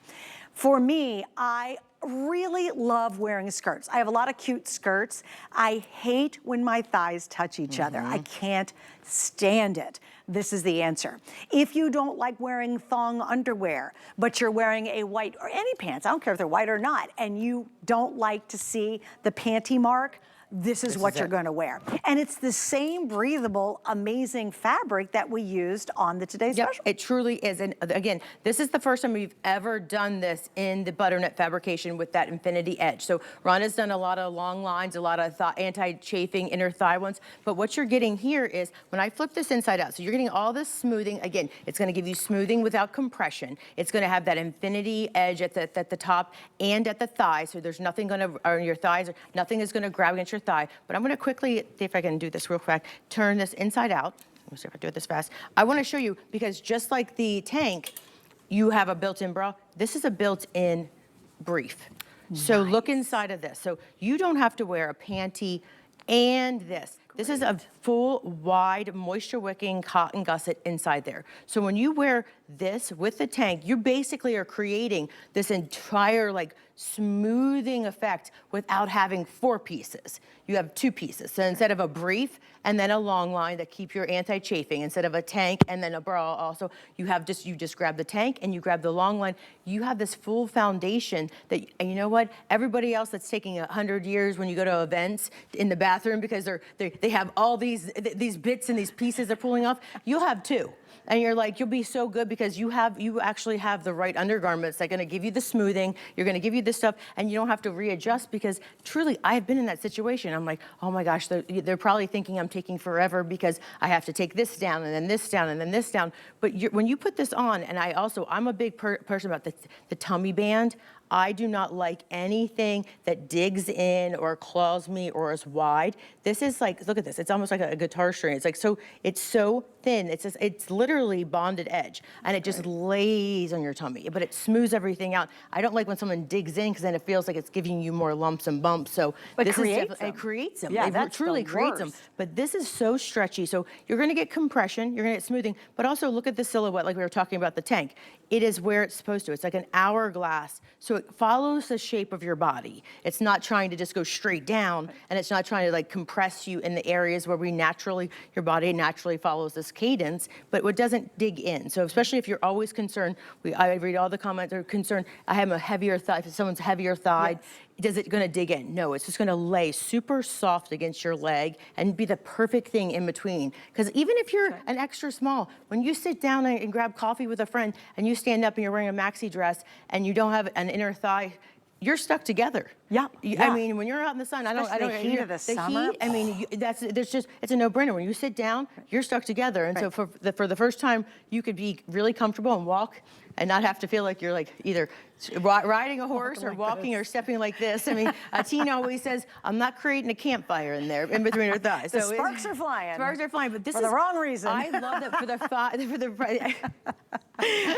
For me, I really love wearing skirts. I have a lot of cute skirts. I hate when my thighs touch each other. I can't stand it. This is the answer. If you don't like wearing thong underwear, but you're wearing a white or any pants, I don't care if they're white or not, and you don't like to see the panty mark, this is what you're gonna wear. And it's the same breathable, amazing fabric that we used on the Today Special. It truly is. And again, this is the first time we've ever done this in the butternut fabrication with that infinity edge. So Rhonda's done a lot of long lines, a lot of anti-chafing inner thigh ones. But what you're getting here is, when I flip this inside out, so you're getting all this smoothing. Again, it's gonna give you smoothing without compression. It's gonna have that infinity edge at the top and at the thigh. So there's nothing or your thighs, nothing is gonna grab against your thigh. But I'm gonna quickly, see if I can do this real quick, turn this inside out. Let me see if I do it this fast. I wanna show you, because just like the tank, you have a built-in bra. This is a built-in brief. So look inside of this. So you don't have to wear a panty and this. This is a full, wide, moisture-wicking cotton gusset inside there. So when you wear this with the tank, you basically are creating this entire like smoothing effect without having 4 pieces. You have 2 pieces. So instead of a brief and then a long line that keep your anti-chafing, instead of a tank and then a bra also, you just grab the tank and you grab the long line. You have this full foundation that, and you know what? Everybody else that's taking 100 years when you go to events in the bathroom because they have all these bits and these pieces they're pulling off, you'll have 2. And you're like, you'll be so good because you actually have the right undergarments that are gonna give you the smoothing, you're gonna give you this stuff, and you don't have to readjust, because truly, I have been in that situation. I'm like, oh my gosh, they're probably thinking I'm taking forever because I have to take this down and then this down and then this down. But when you put this on, and I'm a big person about the tummy band. I do not like anything that digs in or claws me or is wide. This is like, look at this. It's almost like a guitar string. It's like it's so thin. It's literally bonded edge, and it just lays on your tummy, but it smooths everything out. I don't like when someone digs in, because then it feels like it's giving you more lumps and bumps. So it creates them. Yeah, it truly creates them. But this is so stretchy. So you're gonna get compression, you're gonna get smoothing, but also look at the silhouette like we were talking about the tank. It is where it's supposed to. It's like an hourglass. So it follows the shape of your body. It's not trying to just go straight down, and it's not trying to like compress you in the areas where your body naturally follows this cadence, but it doesn't dig in. So especially if you're always concerned, I read all the comments, they're concerned, I have a heavier thigh, if someone's heavier thigh, is it gonna dig in? No, it's just gonna lay super soft against your leg and be the perfect thing in between. Because even if you're an extra small, when you sit down and grab coffee with a friend and you stand up and you're wearing a maxi dress and you don't have an inner thigh, you're stuck together. Yeah, yeah. I mean, when you're out in the sun, Especially the heat of the summer. Heat, I mean, it's a no-brainer. When you sit down, you're stuck together. And so for the first time, you could be really comfortable and walk and not have to feel like you're like either riding a horse or walking or stepping like this. I mean, Tina always says, I'm not creating a campfire in there, in between her thighs. The sparks are flying. Sparks are flying, but this is the wrong reason. I love that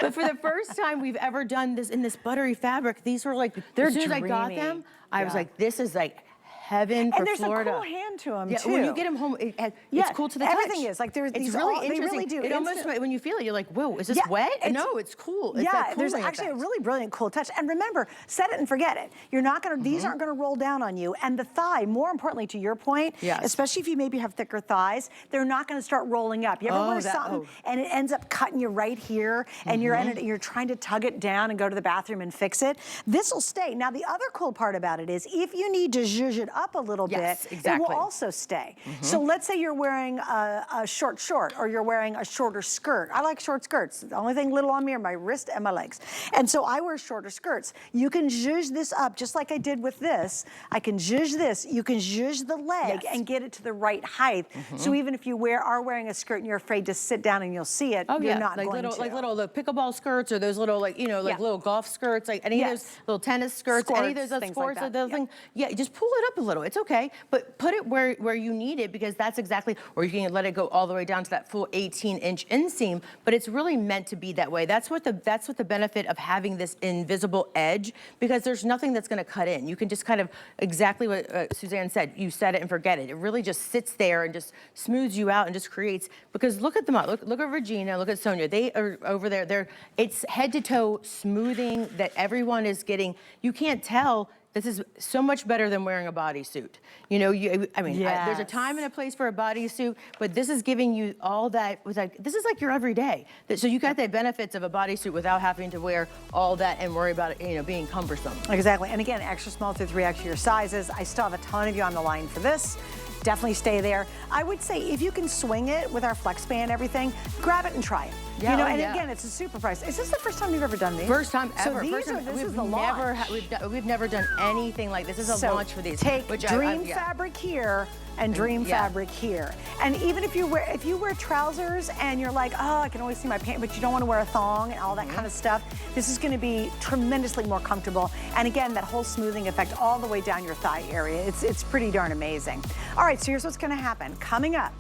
but for the first time we've ever done this in this buttery fabric, these were like, as soon as I got them, I was like, this is like heaven for Florida. And there's a cool hand to them, yeah, too. When you get them home, it's cool to the touch. Everything is. Like, there's it's these really interesting. They really do. It almost, when you feel it, you're like, whoa, is this wet? No, it's cool. It's that there's actually a really brilliant, cool touch. And remember, set it and forget it. You're not going to, these aren't going to roll down on you. And the thigh, more importantly to your point, especially if you maybe have thicker thighs, they're not going to start rolling up. You ever wear something and it ends up cutting you right here and you're trying to tug it down and go to the bathroom and fix it? This will stay. Now, the other cool part about it is if you need to zhuzh it up a little bit, it will also stay. So let's say you're wearing a short or you're wearing a shorter skirt. I like short skirts. The only thing little on me are my wrist and my legs. And so I wear shorter skirts. You can zhuzh this up just like I did with this. I can zhuzh this. You can zhuzh the leg and get it to the right height. So even if you are wearing a skirt and you're afraid to sit down and you'll see it, you're not going to. Like little pickleball skirts or those little little golf skirts, like any of those little tennis skirts, any of those sports, like those things. Yeah, just pull it up a little. It's okay. But put it where you need it, because that's exactly, or you can let it go all the way down to that full 18-inch inseam, but it's really meant to be that way. That's what the benefit of having this invisible edge, because there's nothing that's gonna cut in. You can just kind of, exactly what Suzanne said, you set it and forget it. It really just sits there and just smooths you out and just creates, because look at them all. Look at Regina, look at Sonia. They are over there. It's head to toe smoothing that everyone is getting. You can't tell. This is so much better than wearing a bodysuit. You know, there's a time and a place for a bodysuit, but this is giving you all that. This is like your everyday. So you got the benefits of a bodysuit without having to wear all that and worry about it, being cumbersome. Exactly. And again, extra small through 3X your sizes. I still have a ton of you on the line for this. Definitely stay there. I would say if you can swing it with our flex band, everything, grab it and try it. Yeah, again, it's a super price. Is this the first time you've ever done these? First time ever. So this is the launch. We've never done anything like this. This is a launch for these. Take Dream fabric here and Dream fabric here. And even if you wear trousers and you're like, oh, I can always see my pants, but you don't want to wear a thong and all that kind of stuff, this is going to be tremendously more comfortable. And again, that whole smoothing effect all the way down your thigh area. It's pretty darn amazing. All right, so here's what's going to happen. Coming up,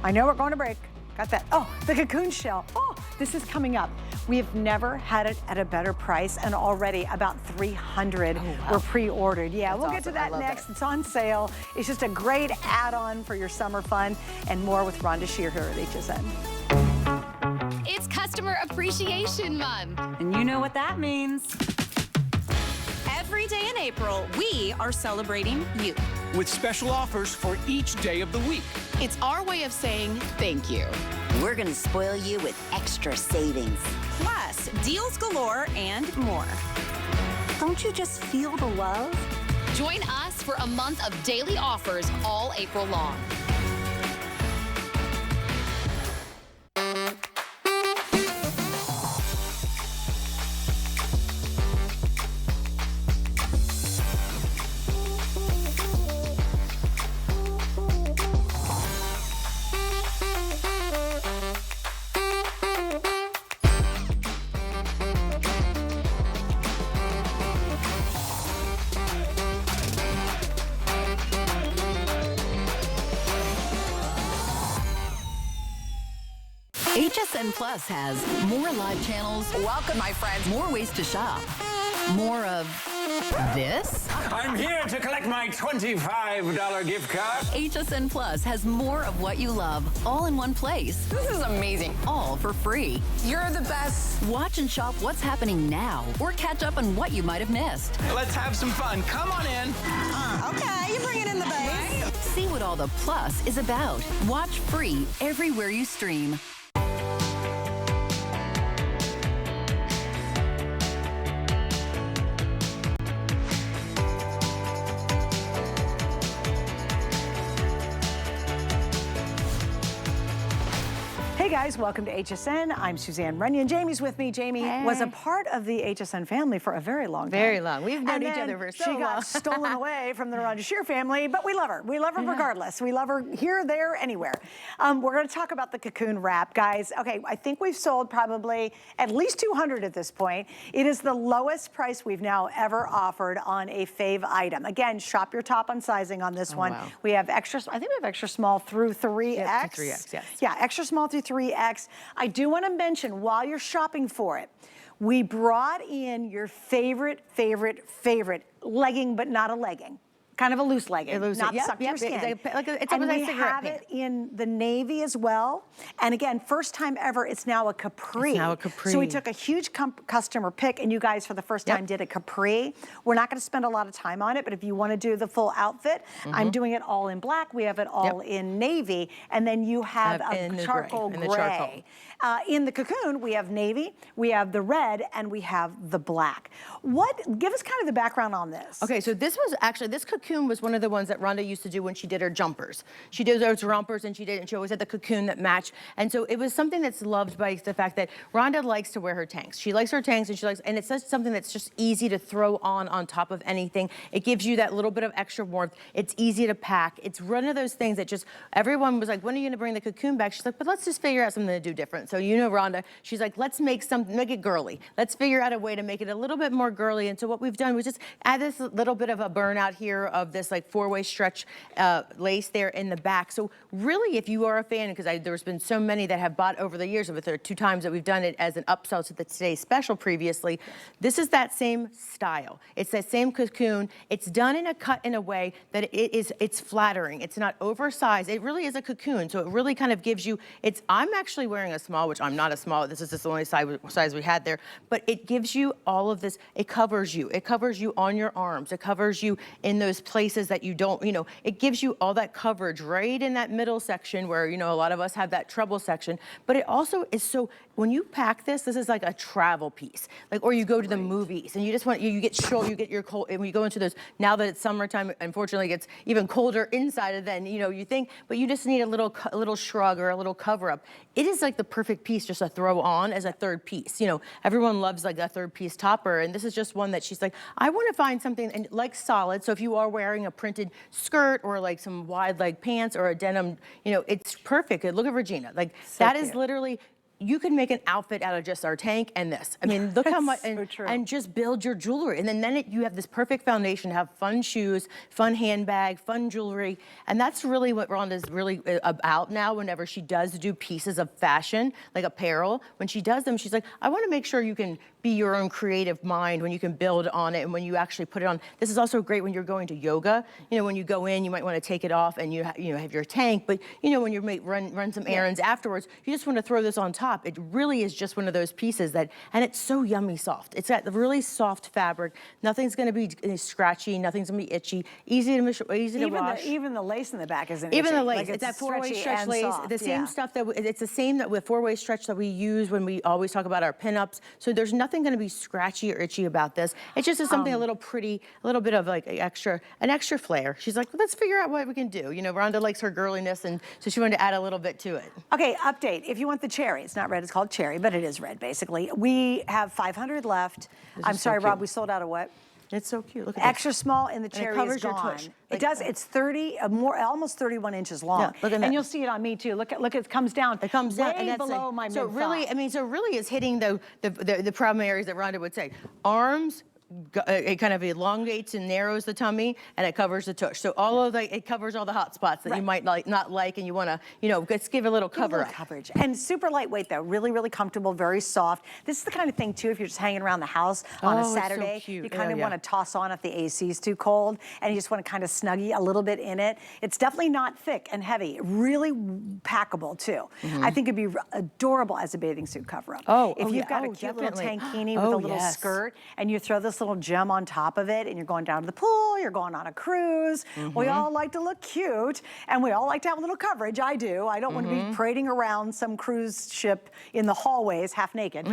I know we're going to break. Got that. Oh, the Cocoon shell. Oh, this is coming up. We have never had it at a better price, and already about 300 were pre-ordered. Yeah, we'll get to that next. It's on sale. It's just a great add-on for your summer fun, and more with Rhonda Shear here at HSN. It's Customer Appreciation Month. And you know what that means. Every day in April, we are celebrating you. With special offers for each day of the week. It's our way of saying thank you. We're going to spoil you with extra savings. Plus, deals galore and more. Don't you just feel the love? Join us for a month of daily offers all April long. HSN Plus has more live channels. Welcome, my friends. More ways to shop. More of this. I'm here to collect my $25 gift card. HSN Plus has more of what you love, all in one place. This is amazing. All for free. You're the best. Watch and shop what's happening now, or catch up on what you might have missed. Let's have some fun. Come on in. Okay, you're bringing in the base. See what all the plus is about. Watch free everywhere you stream. Hey guys, welcome to HSN. I'm Suzanne Runyon. Jamie's with me. Jamie was a part of the HSN family for a very long time. Very long. We've known each other for so long. She got stolen away from the Rhonda Shear family, but we love her. We love her regardless. We love her here, there, anywhere. We're going to talk about the Cocoon wrap, guys. Okay, I think we've sold probably at least 200 at this point. It is the lowest price we've now ever offered on a fave item. Again, shop your top on sizing on this one. Wow. We have extra, I think we have extra small through 3X. Yep, to 3X, yes. Yeah, extra small through 3X. I do want to mention while you're shopping for it, we brought in your favorite legging, but not a legging. Kind of a loose legging, not suck your skin. It's and almost we like cigarette have pant. it in the navy as well. And again, first time ever, it's now a capri. It's now a capri. So we took a huge customer pick, and you guys for the first time did a capri. We're not going to spend a lot of time on it, but if you want to do the full outfit, I'm doing it all in black. We have it all in navy, and then you have a charcoal gray. In the Cocoon, we have navy, we have the red, and we have the black. Give us kind of the background on this. Okay, so this Cocoon was one of the ones that Rhonda used to do when she did her jumpers. She did those rompers, and she always had the Cocoon that matched. And so it was something that's loved by the fact that Rhonda likes to wear her tanks. She likes her tanks, and it's just something that's just easy to throw on top of anything. It gives you that little bit of extra warmth. It's easy to pack. It's one of those things that just, everyone was like, when are you gonna bring the Cocoon back? She's like, but let's just figure out something to do different. So you know Rhonda, she's like, let's make it girly. Let's figure out a way to make it a little bit more girly. And so what we've done was just add this little bit of a burnout here of this like 4-way stretch lace there in the back. So really, if you are a fan, because there's been so many that have bought over the years, there are 2 times that we've done it as an upsell to the Today's Special previously. This is that same style. It's that same Cocoon. It's done in a cut in a way that it's flattering. It's not oversized. It really is a Cocoon. So it really kind of gives you, I'm actually wearing a small, which I'm not a small. This is just the only size we had there. But it gives you all of this. It covers you. It covers you on your arms. It covers you in those places that you don't, it gives you all that coverage right in that middle section where, a lot of us have that treble section. But it also is so, when you pack this is like a travel piece. Or you go to the movies and you just want, you get your cold, and we go into those, now that it's summertime, unfortunately it gets even colder inside than, you think, but you just need a little shrug or a little cover up. It is like the perfect piece just to throw on as a third piece. Everyone loves like a third piece topper, and this is just one that she's like, I want to find something and like solid. So if you are wearing a printed skirt or like some wide leg pants or a denim, it's perfect. Look at Regina. That is literally, you can make an outfit out of just our tank and this. I mean, look how much, and just build your jewelry. And then you have this perfect foundation to have fun shoes, fun handbag, fun jewelry. And that's really what Rhonda's really about now whenever she does do pieces of fashion, like apparel. When she does them, she's like, I want to make sure you can be your own creative mind when you can build on it and when you actually put it on. This is also great when you're going to yoga. When you go in, you might want to take it off and you have your tank, but when you may run some errands afterwards, you just want to throw this on top. It really is just one of those pieces and it's so yummy soft. It's got really soft fabric. Nothing's going to be scratchy. Nothing's going to be itchy. Easy to wash. Even the lace in the back isn't Even itchy. the lace. It's that 4-way stretch lace. The same stuff it's the same that with 4-way stretch that we use when we always talk about our pinups. So there's nothing going to be scratchy or itchy about this. It just is something a little pretty, a little bit of like an extra flair. She's like, well, let's figure out what we can do. Rhonda likes her girliness, and so she wanted to add a little bit to it. Okay, update. If you want the cherry, it's not red, it's called cherry, but it is red basically. We have 500 left. I'm sorry, Rob, we sold out of what? It's so cute. Look at extra small in the cherry is gone. It does. It's almost 31 inches long. Yeah, look at that. And you'll see it on me too. Look, it comes down. It comes down, way below my mid-thigh. So really is hitting the problem areas that Rhonda would say. Arms. It kind of elongates and narrows the tummy, and it covers the tush. So it covers all the hot spots that you might not like, and you want to, just give a little coverage. And super lightweight though, really, really comfortable, very soft. This is the kind of thing too, if you're just hanging around the house on a Saturday, so you kind of want to toss on if the AC is too cold, and you just want to kind of snuggie a little bit in it. It's definitely not thick and heavy, really packable too. I think it'd be adorable as a bathing suit cover-up. If you've got a cute little tankini with a little skirt, and you throw this this little gem on top of it, and you're going down to the pool, you're going on a cruise. We all like to look cute, and we all like to have a little coverage. I do. I don't want to be parading around some cruise ship in the hallways half naked.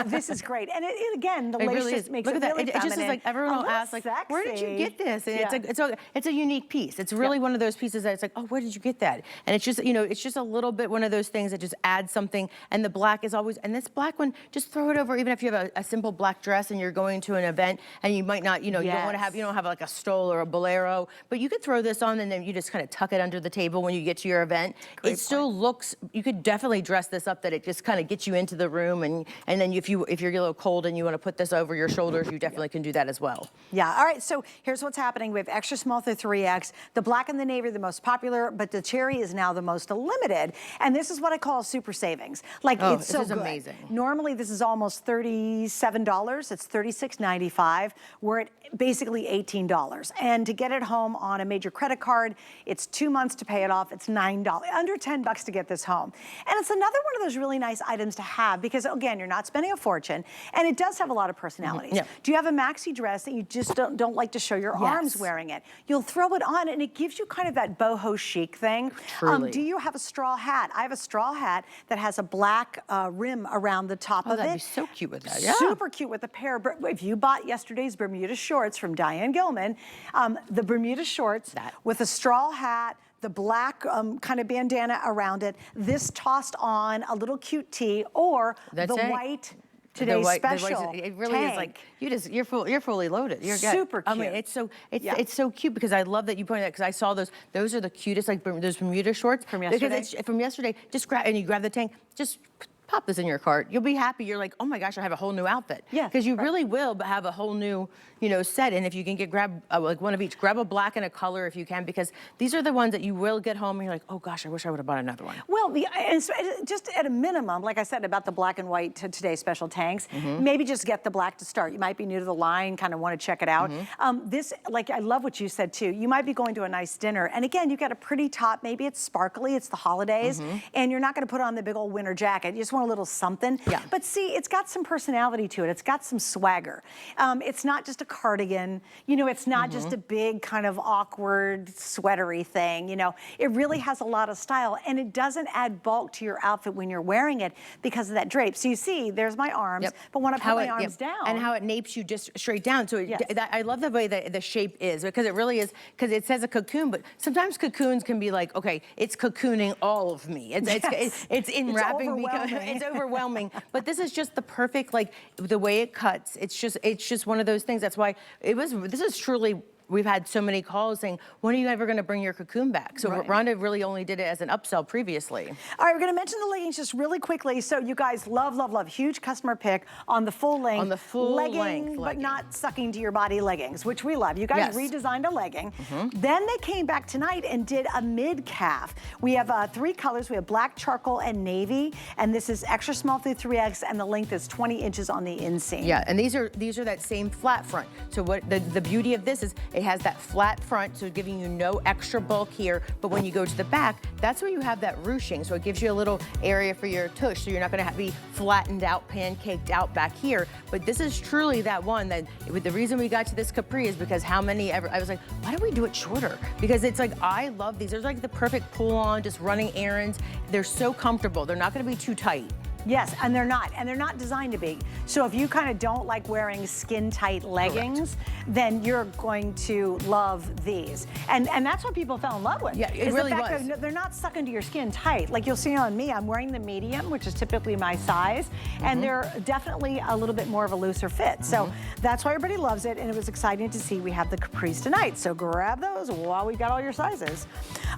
This is great. And it again, the lace really just is. makes Look it at that. really It just is feminine. like everyone will ask, like, where did you get this? And it's a unique piece. It's really one of those pieces that it's like, oh, where did you get that? And it's just, you know, it's just a little bit one of those things that just adds something. And the black is always, and this black one, just throw it over, even if you have a simple black dress and you're going to an event and you might not, you know, you don't want to have, you don't have like a stole or a bolero, but you could throw this on and then you just kind of tuck it under the table when you get to your event. It still looks, you could definitely dress this up that it just kind of gets you into the room, and then if you're a little cold and you want to put this over your shoulders, you definitely can do that as well. Yeah, all right, so here's what's happening. We have extra small through 3X. The black and the navy are the most popular, but the cherry is now the most limited. And this is what I call super savings. Like, it's so good. Amazing. Normally, this is almost $37. It's $36.95. We're at basically $18. And to get it home on a major credit card, it's 2 months to pay it off. It's $9, under $10 to get this home. And it's another one of those really nice items to have because, again, you're not spending a fortune, and it does have a lot of personalities. Yeah. Do you have a maxi dress that you just don't like to show your arms wearing it? You'll throw it on, and it gives you kind of that boho chic thing. Truly. Do you have a straw hat? I have a straw hat that has a black rim around the top of it. That'd be so cute with that. Yeah. Super cute with a pair of, if you bought yesterday's Bermuda shorts from Diane Gilman, the Bermuda shorts with a straw hat, the black kind of bandana around it, this tossed on a little cute tee, or the white today's special. It really is like you're fully loaded. You're super cute. I mean, it's so cute because I love that you pointed out because I saw those. Those are the cutest, like those Bermuda shorts from yesterday. Because it's from yesterday. Just grab and you grab the tank. Just pop this in your cart. You'll be happy. You're like, oh my gosh, I have a whole new outfit. Yeah. Because you really will, but have a whole new, set. And if you can grab like one of each, grab a black and a color if you can, because these are the ones that you will get home and you're like, oh gosh, I wish I would have bought another one. Well, just at a minimum, like I said about the black and white today's special tanks, maybe just get the black to start. You might be new to the line, kind of want to check it out. This, like, I love what you said too. You might be going to a nice dinner, and again, you've got a pretty top. Maybe it's sparkly. It's the holidays, and you're not going to put on the big old winter jacket. You just want a little something. Yeah. But see, it's got some personality to it. It's got some swagger. It's not just a cardigan. It's not just a big kind of awkward sweatery thing. It really has a lot of style, and it doesn't add bulk to your outfit when you're wearing it because of that drape. So you see, there's my arms, but when I put my arms down, and how it napes you just straight down. So I love the way that the shape is, because it really is, because it says a cocoon, but sometimes cocoons can be like, okay, it's cocooning all of me. It's enwrapping me. It's overwhelming. But this is just the perfect, like the way it cuts. It's just one of those things. That's why this is truly. We've had so many calls saying, when are you ever going to bring your cocoon back? So Rhonda really only did it as an upsell previously. All right, we're going to mention the leggings just really quickly. So you guys love, huge customer pick on the full length. On the full legging, but not sucking to your body leggings, which we love. You guys redesigned a legging. Then they came back tonight and did a mid-calf. We have 3 colors. We have black, charcoal, and navy. And this is extra small through 3X, and the length is 20 inches on the inseam. Yeah, and these are that same flat front. So what the beauty of this is, it has that flat front, so giving you no extra bulk here, but when you go to the back, that's where you have that ruching, so it gives you a little area for your tush, so you're not gonna be flattened out, pancaked out back here. But this is truly that one that, the reason we got to this capri is because I was like, why don't we do it shorter? Because it's like, I love these. They're like the perfect pull on, just running errands. They're so comfortable. They're not gonna be too tight. Yes, and they're not designed to be. So if you kind of don't like wearing skin tight leggings, then you're going to love these. And that's what people fell in love with. Yeah, it really was. They're not sucking to your skin tight. Like you'll see on me, I'm wearing the medium, which is typically my size, and they're definitely a little bit more of a looser fit. So that's why everybody loves it, and it was exciting to see we have the capris tonight. So grab those while we've got all your sizes.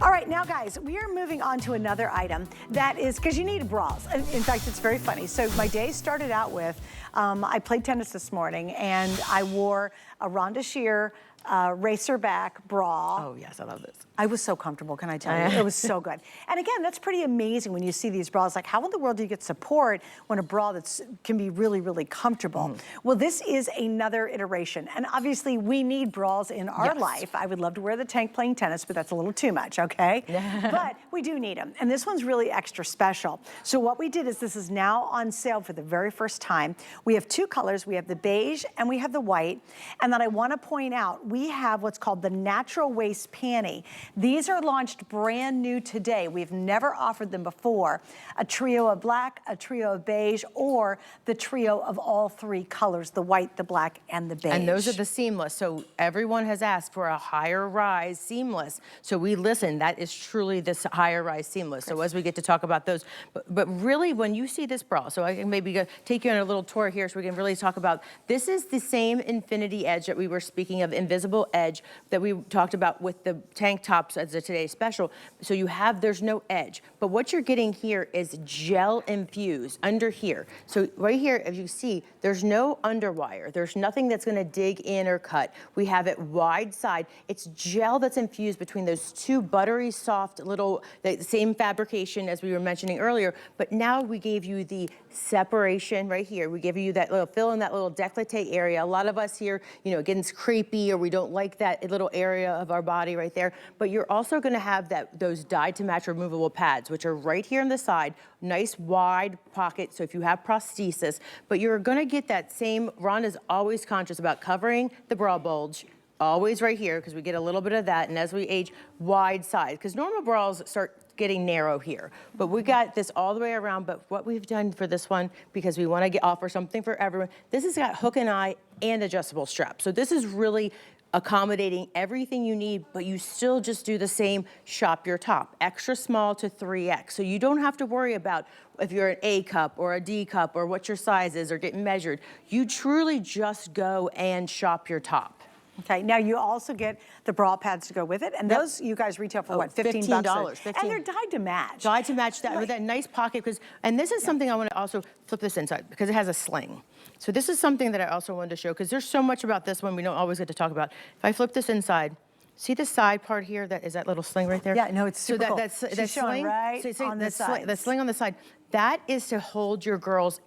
All right, now guys, we are moving on to another item that is, because you need bras. In fact, it's very funny. So my day started out with, I played tennis this morning, and I wore a Rhonda Shear racerback bra. Oh yes, I love this. I was so comfortable, can I tell you? It was so good. And again, that's pretty amazing when you see these bras. Like, how in the world do you get support when a bra can be really, really comfortable? Well, this is another iteration. And obviously, we need bras in our life. I would love to wear the tank playing tennis, but that's a little too much, okay? But we do need them. And this one's really extra special. So what we did is, this is now on sale for the very first time. We have two colors. We have the beige and we have the white. And then I want to point out, we have what's called the natural waist panty. These are launched brand new today. We've never offered them before. A trio of black, a trio of beige, or the trio of all three colors, the white, the black, and the beige. And those are the seamless. So everyone has asked for a higher rise seamless. So we listen, that is truly this higher rise seamless. So as we get to talk about those, but really when you see this bra, so I can maybe take you on a little tour here so we can really talk about, this is the same infinity edge that we were speaking of, invisible edge, that we talked about with the tank tops as a today's special. So you have, there's no edge, but what you're getting here is gel infused under here. So right here, as you see, there's no underwire. There's nothing that's gonna dig in or cut. We have it wide side. It's gel that's infused between those two buttery soft little, the same fabrication as we were mentioning earlier, but now we gave you the separation right here. We give you that little fill in that little décolleté area. A lot of us here, you know, it gets creepy or we don't like that little area of our body right there, but you're also gonna have those dyed to match removable pads, which are right here on the side, nice wide pocket, so if you have prosthesis, but you're gonna get that same, Rhonda's always conscious about covering the bra bulge, always right here, because we get a little bit of that, and as we age, wide side, because normal bras start getting narrow here, but we got this all the way around. But what we've done for this one, because we want to offer something for everyone, this has got hook and eye and adjustable straps. So this is really accommodating everything you need, but you still just do the same, shop your top, extra small to 3X. So you don't have to worry about if you're an A cup or a D cup or what your size is or getting measured. You truly just go and shop your top. Okay, now you also get the bra pads to go with it, and those you guys retail for what, $15? $15. And they're dyed to match. Dyed to match that with that nice pocket, and this is something I want to also flip this inside because it has a sling. So this is something that I also wanted to show because there's so much about this one we don't always get to talk about. If I flip this inside, see the side part here, that is that little sling right there? Yeah, no, it's super cool. That She's showing sling, right so on the side. The sling on the side, that is to hold your girls.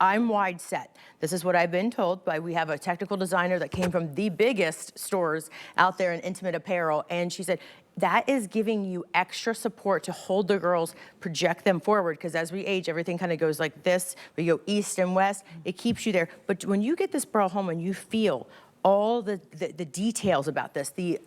I'm wide set. This is what I've been told by, we have a technical designer that came from the biggest stores out there in intimate apparel, and she said, that is giving you extra support to hold the girls, project them forward, because as we age, everything kind of goes like this. We go east and west, it keeps you there. But when you get this bra home and you feel all the details about this, the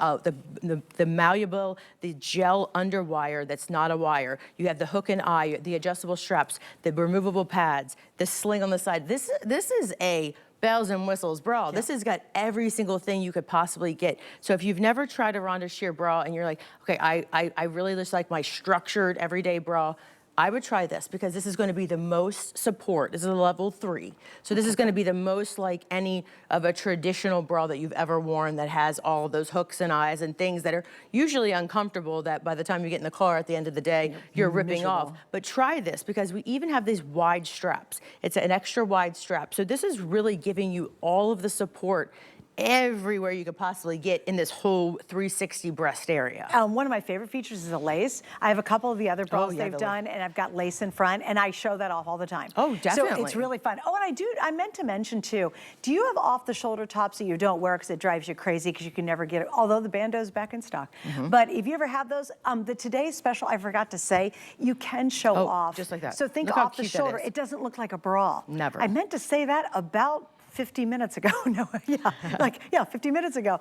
malleable, the gel underwire that's not a wire. You have the hook and eye, the adjustable straps, the removable pads, the sling on the side. This is a bells and whistles bra. This has got every single thing you could possibly get. So if you've never tried a Rhonda Shear bra and you're like, okay, I really just like my structured everyday bra, I would try this because this is going to be the most support. This is a level 3. So this is going to be the most like any of a traditional bra that you've ever worn that has all those hooks and eyes and things that are usually uncomfortable that by the time you get in the car at the end of the day, you're ripping off. But try this because we even have these wide straps. It's an extra wide strap. So this is really giving you all of the support everywhere you could possibly get in this whole 360 breast area. One of my favorite features is the lace. I have a couple of the other bras they've done, and I've got lace in front, and I show that off all the time. Oh, definitely. So it's really fun. Oh, and I meant to mention too, do you have off-the-shoulder tops that you don't wear because it drives you crazy because you can never get it, although the bandeau's back in stock. But if you ever have those, the today's special, I forgot to say, you can show off. Just like that. So think Look how off the cute that shoulder. is. It doesn't look like a bra. Never. I meant to say that about 50 minutes ago. No, yeah, 50 minutes ago.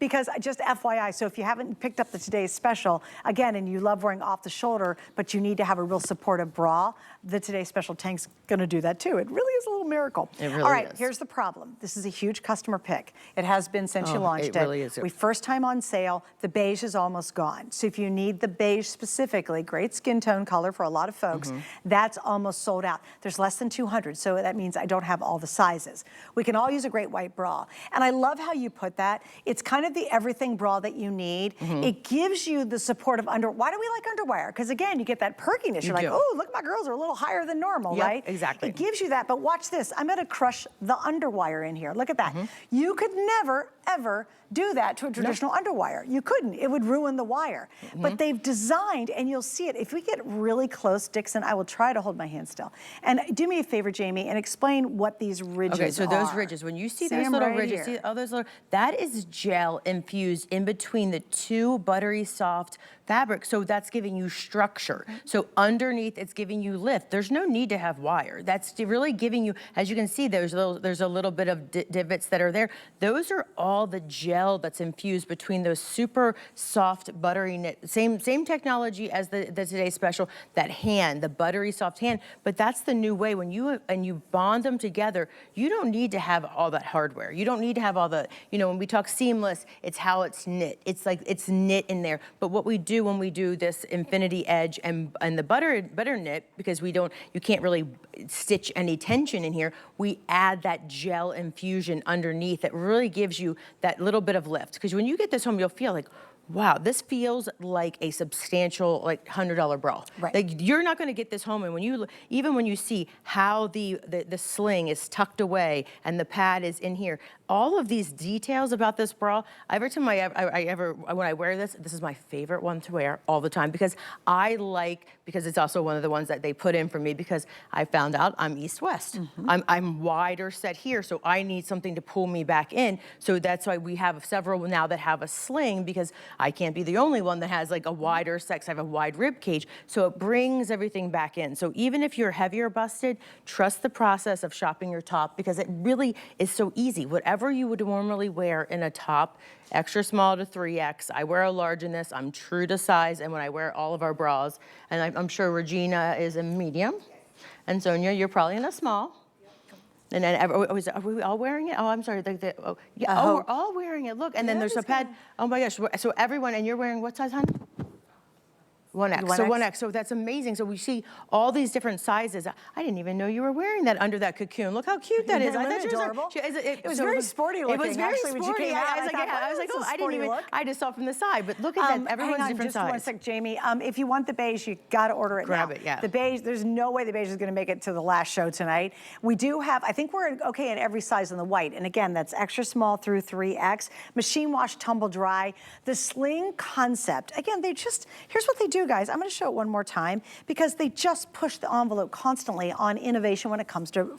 Because just FYI, so if you haven't picked up the today's special, again, and you love wearing off the shoulder, but you need to have a real supportive bra, the today's special tank's gonna do that too. It really is a little miracle. It really All right, is. here's the problem. This is a huge customer pick. It has been since you launched it. It really is. We first time on sale, the beige is almost gone. So if you need the beige specifically, great skin tone color for a lot of folks, that's almost sold out. There's less than 200, so that means I don't have all the sizes. We can all use a great white bra. And I love how you put that. It's kind of the everything bra that you need. It gives you the support of why do we like underwire? Because again, you get that perkiness. You're like, oh, look, my girls are a little higher than normal, right? Exactly. It gives you that, but watch this. I'm gonna crush the underwire in here. Look at that. You could never, ever do that to a traditional underwire. You couldn't. It would ruin the wire. But they've designed, and you'll see it. If we get really close, Dixon, I will try to hold my hand still. And do me a favor, Jamie, and explain what these ridges ridges so those are. ridges, when you see See those 'em little right ridges, here. see all those little, that is gel infused in between the two buttery soft fabric. So that's giving you structure. So underneath, it's giving you lift. There's no need to have wire. That's really giving you, as you can see, there's a little bit of divots that are there. Those are all the gel that's infused between those super soft buttery knit. Same technology as the today's special, that hand, the buttery soft hand. But that's the new way. When you bond them together, you don't need to have all that hardware. You don't need to have all the, when we talk seamless, it's how it's knit. It's like it's knit in there. But what we do when we do this infinity edge and the butter knit, because you can't really stitch any tension in here, we add that gel infusion underneath that really gives you that little bit of lift. Because when you get this home, you'll feel like, wow, this feels like a substantial, like $100 bra. Right. Like you're not going to get this home, and even when you see how the sling is tucked away and the pad is in here, all of these details about this bra. Every time when I wear this is my favorite one to wear all the time because because it's also one of the ones that they put in for me because I found out I'm east-west. I'm wider set here, so I need something to pull me back in. So that's why we have several now that have a sling because I can't be the only one that has like a wider set. I have a wide rib cage, so it brings everything back in. So even if you're heavier busted, trust the process of shopping your top because it really is so easy. Whatever you would normally wear in a top, extra small to 3X. I wear a large in this. I'm true to size, and when I wear all of our bras, and I'm sure Regina is a medium, and Sonia, you're probably in a small. And then, are we all wearing it? Oh, I'm sorry. We're all wearing it. Look, and then there's a pad. Oh my gosh. So everyone, and you're wearing what size, hon? 1X. So 1X. So that's amazing. So we see all these different sizes. I didn't even know you were wearing that under that cocoon. Look how cute that is. I thought adorable. It was very sporty looking. It was very actually, sporty. When you came out, I was like, oh, I didn't even. Look. I just saw from the side, but look at that. Everyone's different size. Just one sec, Jamie. If you want the beige, you got to order it now. Grab it, yeah. The beige. There's no way the beige is going to make it to the last show tonight. We do have. I think we're okay in every size in the white, and again, that's extra small through 3X. Machine wash, tumble dry. The sling concept. Again, here's what they do, guys. I'm going to show it one more time because they just push the envelope constantly on innovation when it comes to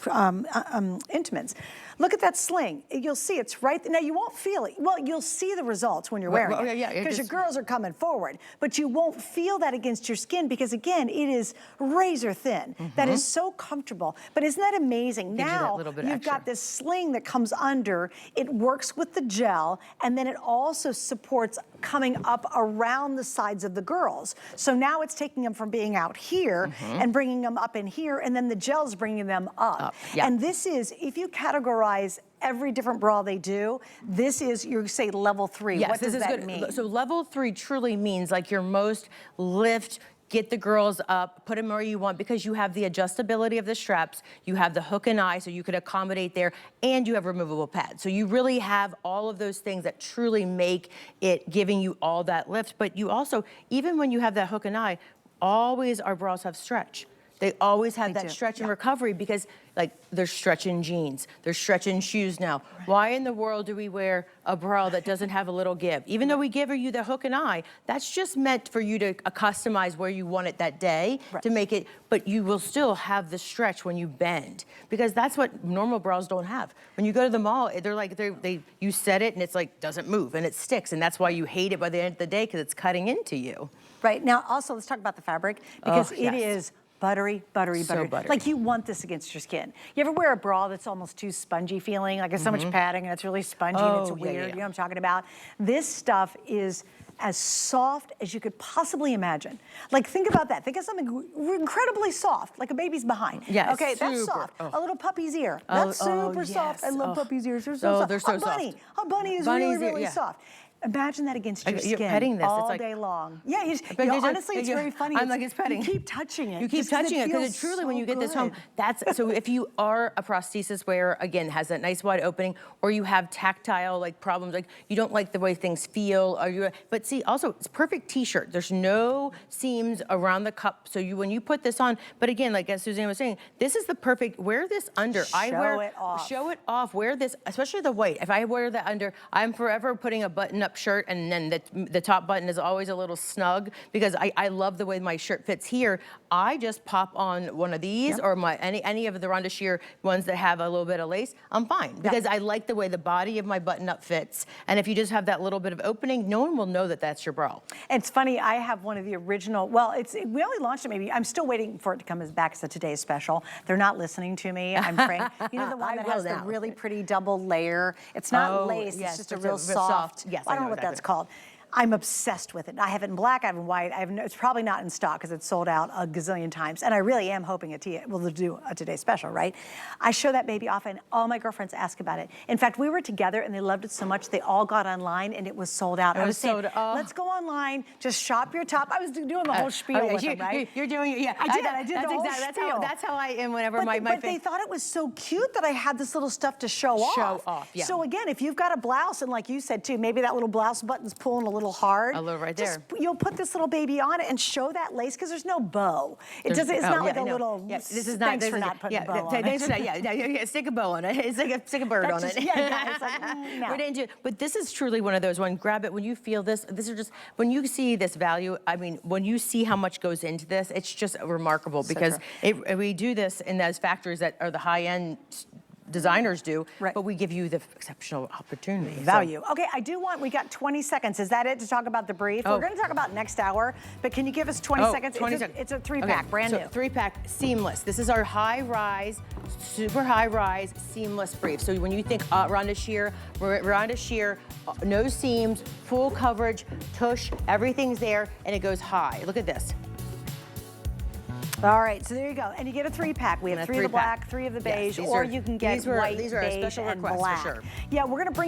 intimates. Look at that sling. You'll see it's right now. You won't feel it. Well, you'll see the results when you're wearing it because your girls are coming forward, but you won't feel that against your skin because again, it is razor thin. That is so comfortable. But isn't that amazing? Now you've got this sling that comes under. It works with the gel, and then it also supports coming up around the sides of the girls. So now it's taking them from being out here and bringing them up in here, and then the gel's bringing them up. And this is, if you categorize every different bra they do, this is, you say level 3. Yes, what does that mean? So level 3 truly means like your most lift, get the girls up, put them where you want because you have the adjustability of the straps, you have the hook and eye so you could accommodate there, and you have removable pads. So you really have all of those things that truly make it giving you all that lift. But you also, even when you have that hook and eye, always our bras have stretch. They always have that stretch and recovery because like they're stretching jeans, they're stretching shoes now. Why in the world do we wear a bra that doesn't have a little give? Even though we give you the hook and eye, that's just meant for you to customize where you want it that day to make it, but you will still have the stretch when you bend because that's what normal bras don't have. When you go to the mall, they're like, you set it and it's like, doesn't move and it sticks. And that's why you hate it by the end of the day because it's cutting into you. Right, now also let's talk about the fabric because it is buttery, buttery, So buttery. buttery. Like you want this against your skin. You ever wear a bra that's almost too spongy feeling, like it's so much padding and it's really spongy and it's weird, you know what I'm talking about? This stuff is as soft as you could possibly imagine. Like think about that. Think of something incredibly soft, like a baby's behind. Yes, okay, that's soft. A little puppy's ear. That's super soft. I love puppies' ears. They're so soft. They're so a bunny. soft. A bunny is really, really soft. Imagine that against your You're skin petting this. all It's like, day long. Yeah, honestly, it's very funny. I'm like, it's petting. You keep touching it. You keep touching it because truly, when you get this home, so if you are a prosthesis wearer, again, has that nice wide opening, or you have tactile like problems, like you don't like the way things feel, but see, also it's perfect T-shirt. There's no seams around the cup, so when you put this on, but again, like as Suzanne was saying, this is the perfect. Wear this under. Show it off. Show it off. Wear this, especially the white. If I wear that under, I'm forever putting a button-up up shirt, and then the top button is always a little snug because I love the way my shirt fits here. I just pop on one of these or any of the Rhonda Shear ones that have a little bit of lace. I'm fine because I like the way the body of my button-up fits. And if you just have that little bit of opening, no one will know that that's your bra. It's funny, I have one of the original, well, we only launched it maybe, I'm still waiting for it to come back as a Today's Special. They're not listening to me, I'm afraid. You know the one that has the really pretty double layer? It's not lace, it's just a real soft. Yes, I don't know what that's called. I'm obsessed with it. I have it in black, I have it in white. It's probably not in stock because it's sold out a gazillion times. And I really am hoping we'll do a Today's Special, right? I show that baby off and all my girlfriends ask about it. In fact, we were together and they loved it so much they all got online and it was sold out. I was saying, let's go online, just shop your top. I was doing the whole spiel with them, right? You're doing it, yeah. I did the whole spiel. That's how I am whenever but they thought it was so cute that I had this little stuff to show off. Yeah. So again, if you've got a blouse, and like you said too, maybe that little blouse button's pulling a little hard. A little right there. You'll put this little baby on it and show that lace because there's no bow. It's not like a little. Yeah, this is not. Thanks for not putting a bow on it. Stick a bow on it. It's like stick a bird on it. Yeah, it's like, no. We didn't do it. But this is truly one of those. When grab it when you feel this. This is just when you see this value. I mean, when you see how much goes into this, it's just remarkable because we do this in those factories that are the high end. Designers do, but we give you the exceptional opportunity. Value. Okay, we got 20 seconds. Is that it to talk about the brief? We're going to talk about next hour, but can you give us 20 seconds? 20 seconds. It's a 3-pack, brand new. 3-pack, seamless. This is our high-rise, super high-rise, seamless brief. So when you think Rhonda Shear, no seams, full coverage, tush, everything's there, and it goes high. Look at this. All right, so there you go. And you get a 3-pack. We have 3 of the black, 3 of the beige, or you can get white, beige, and black. Yeah, we're going to bring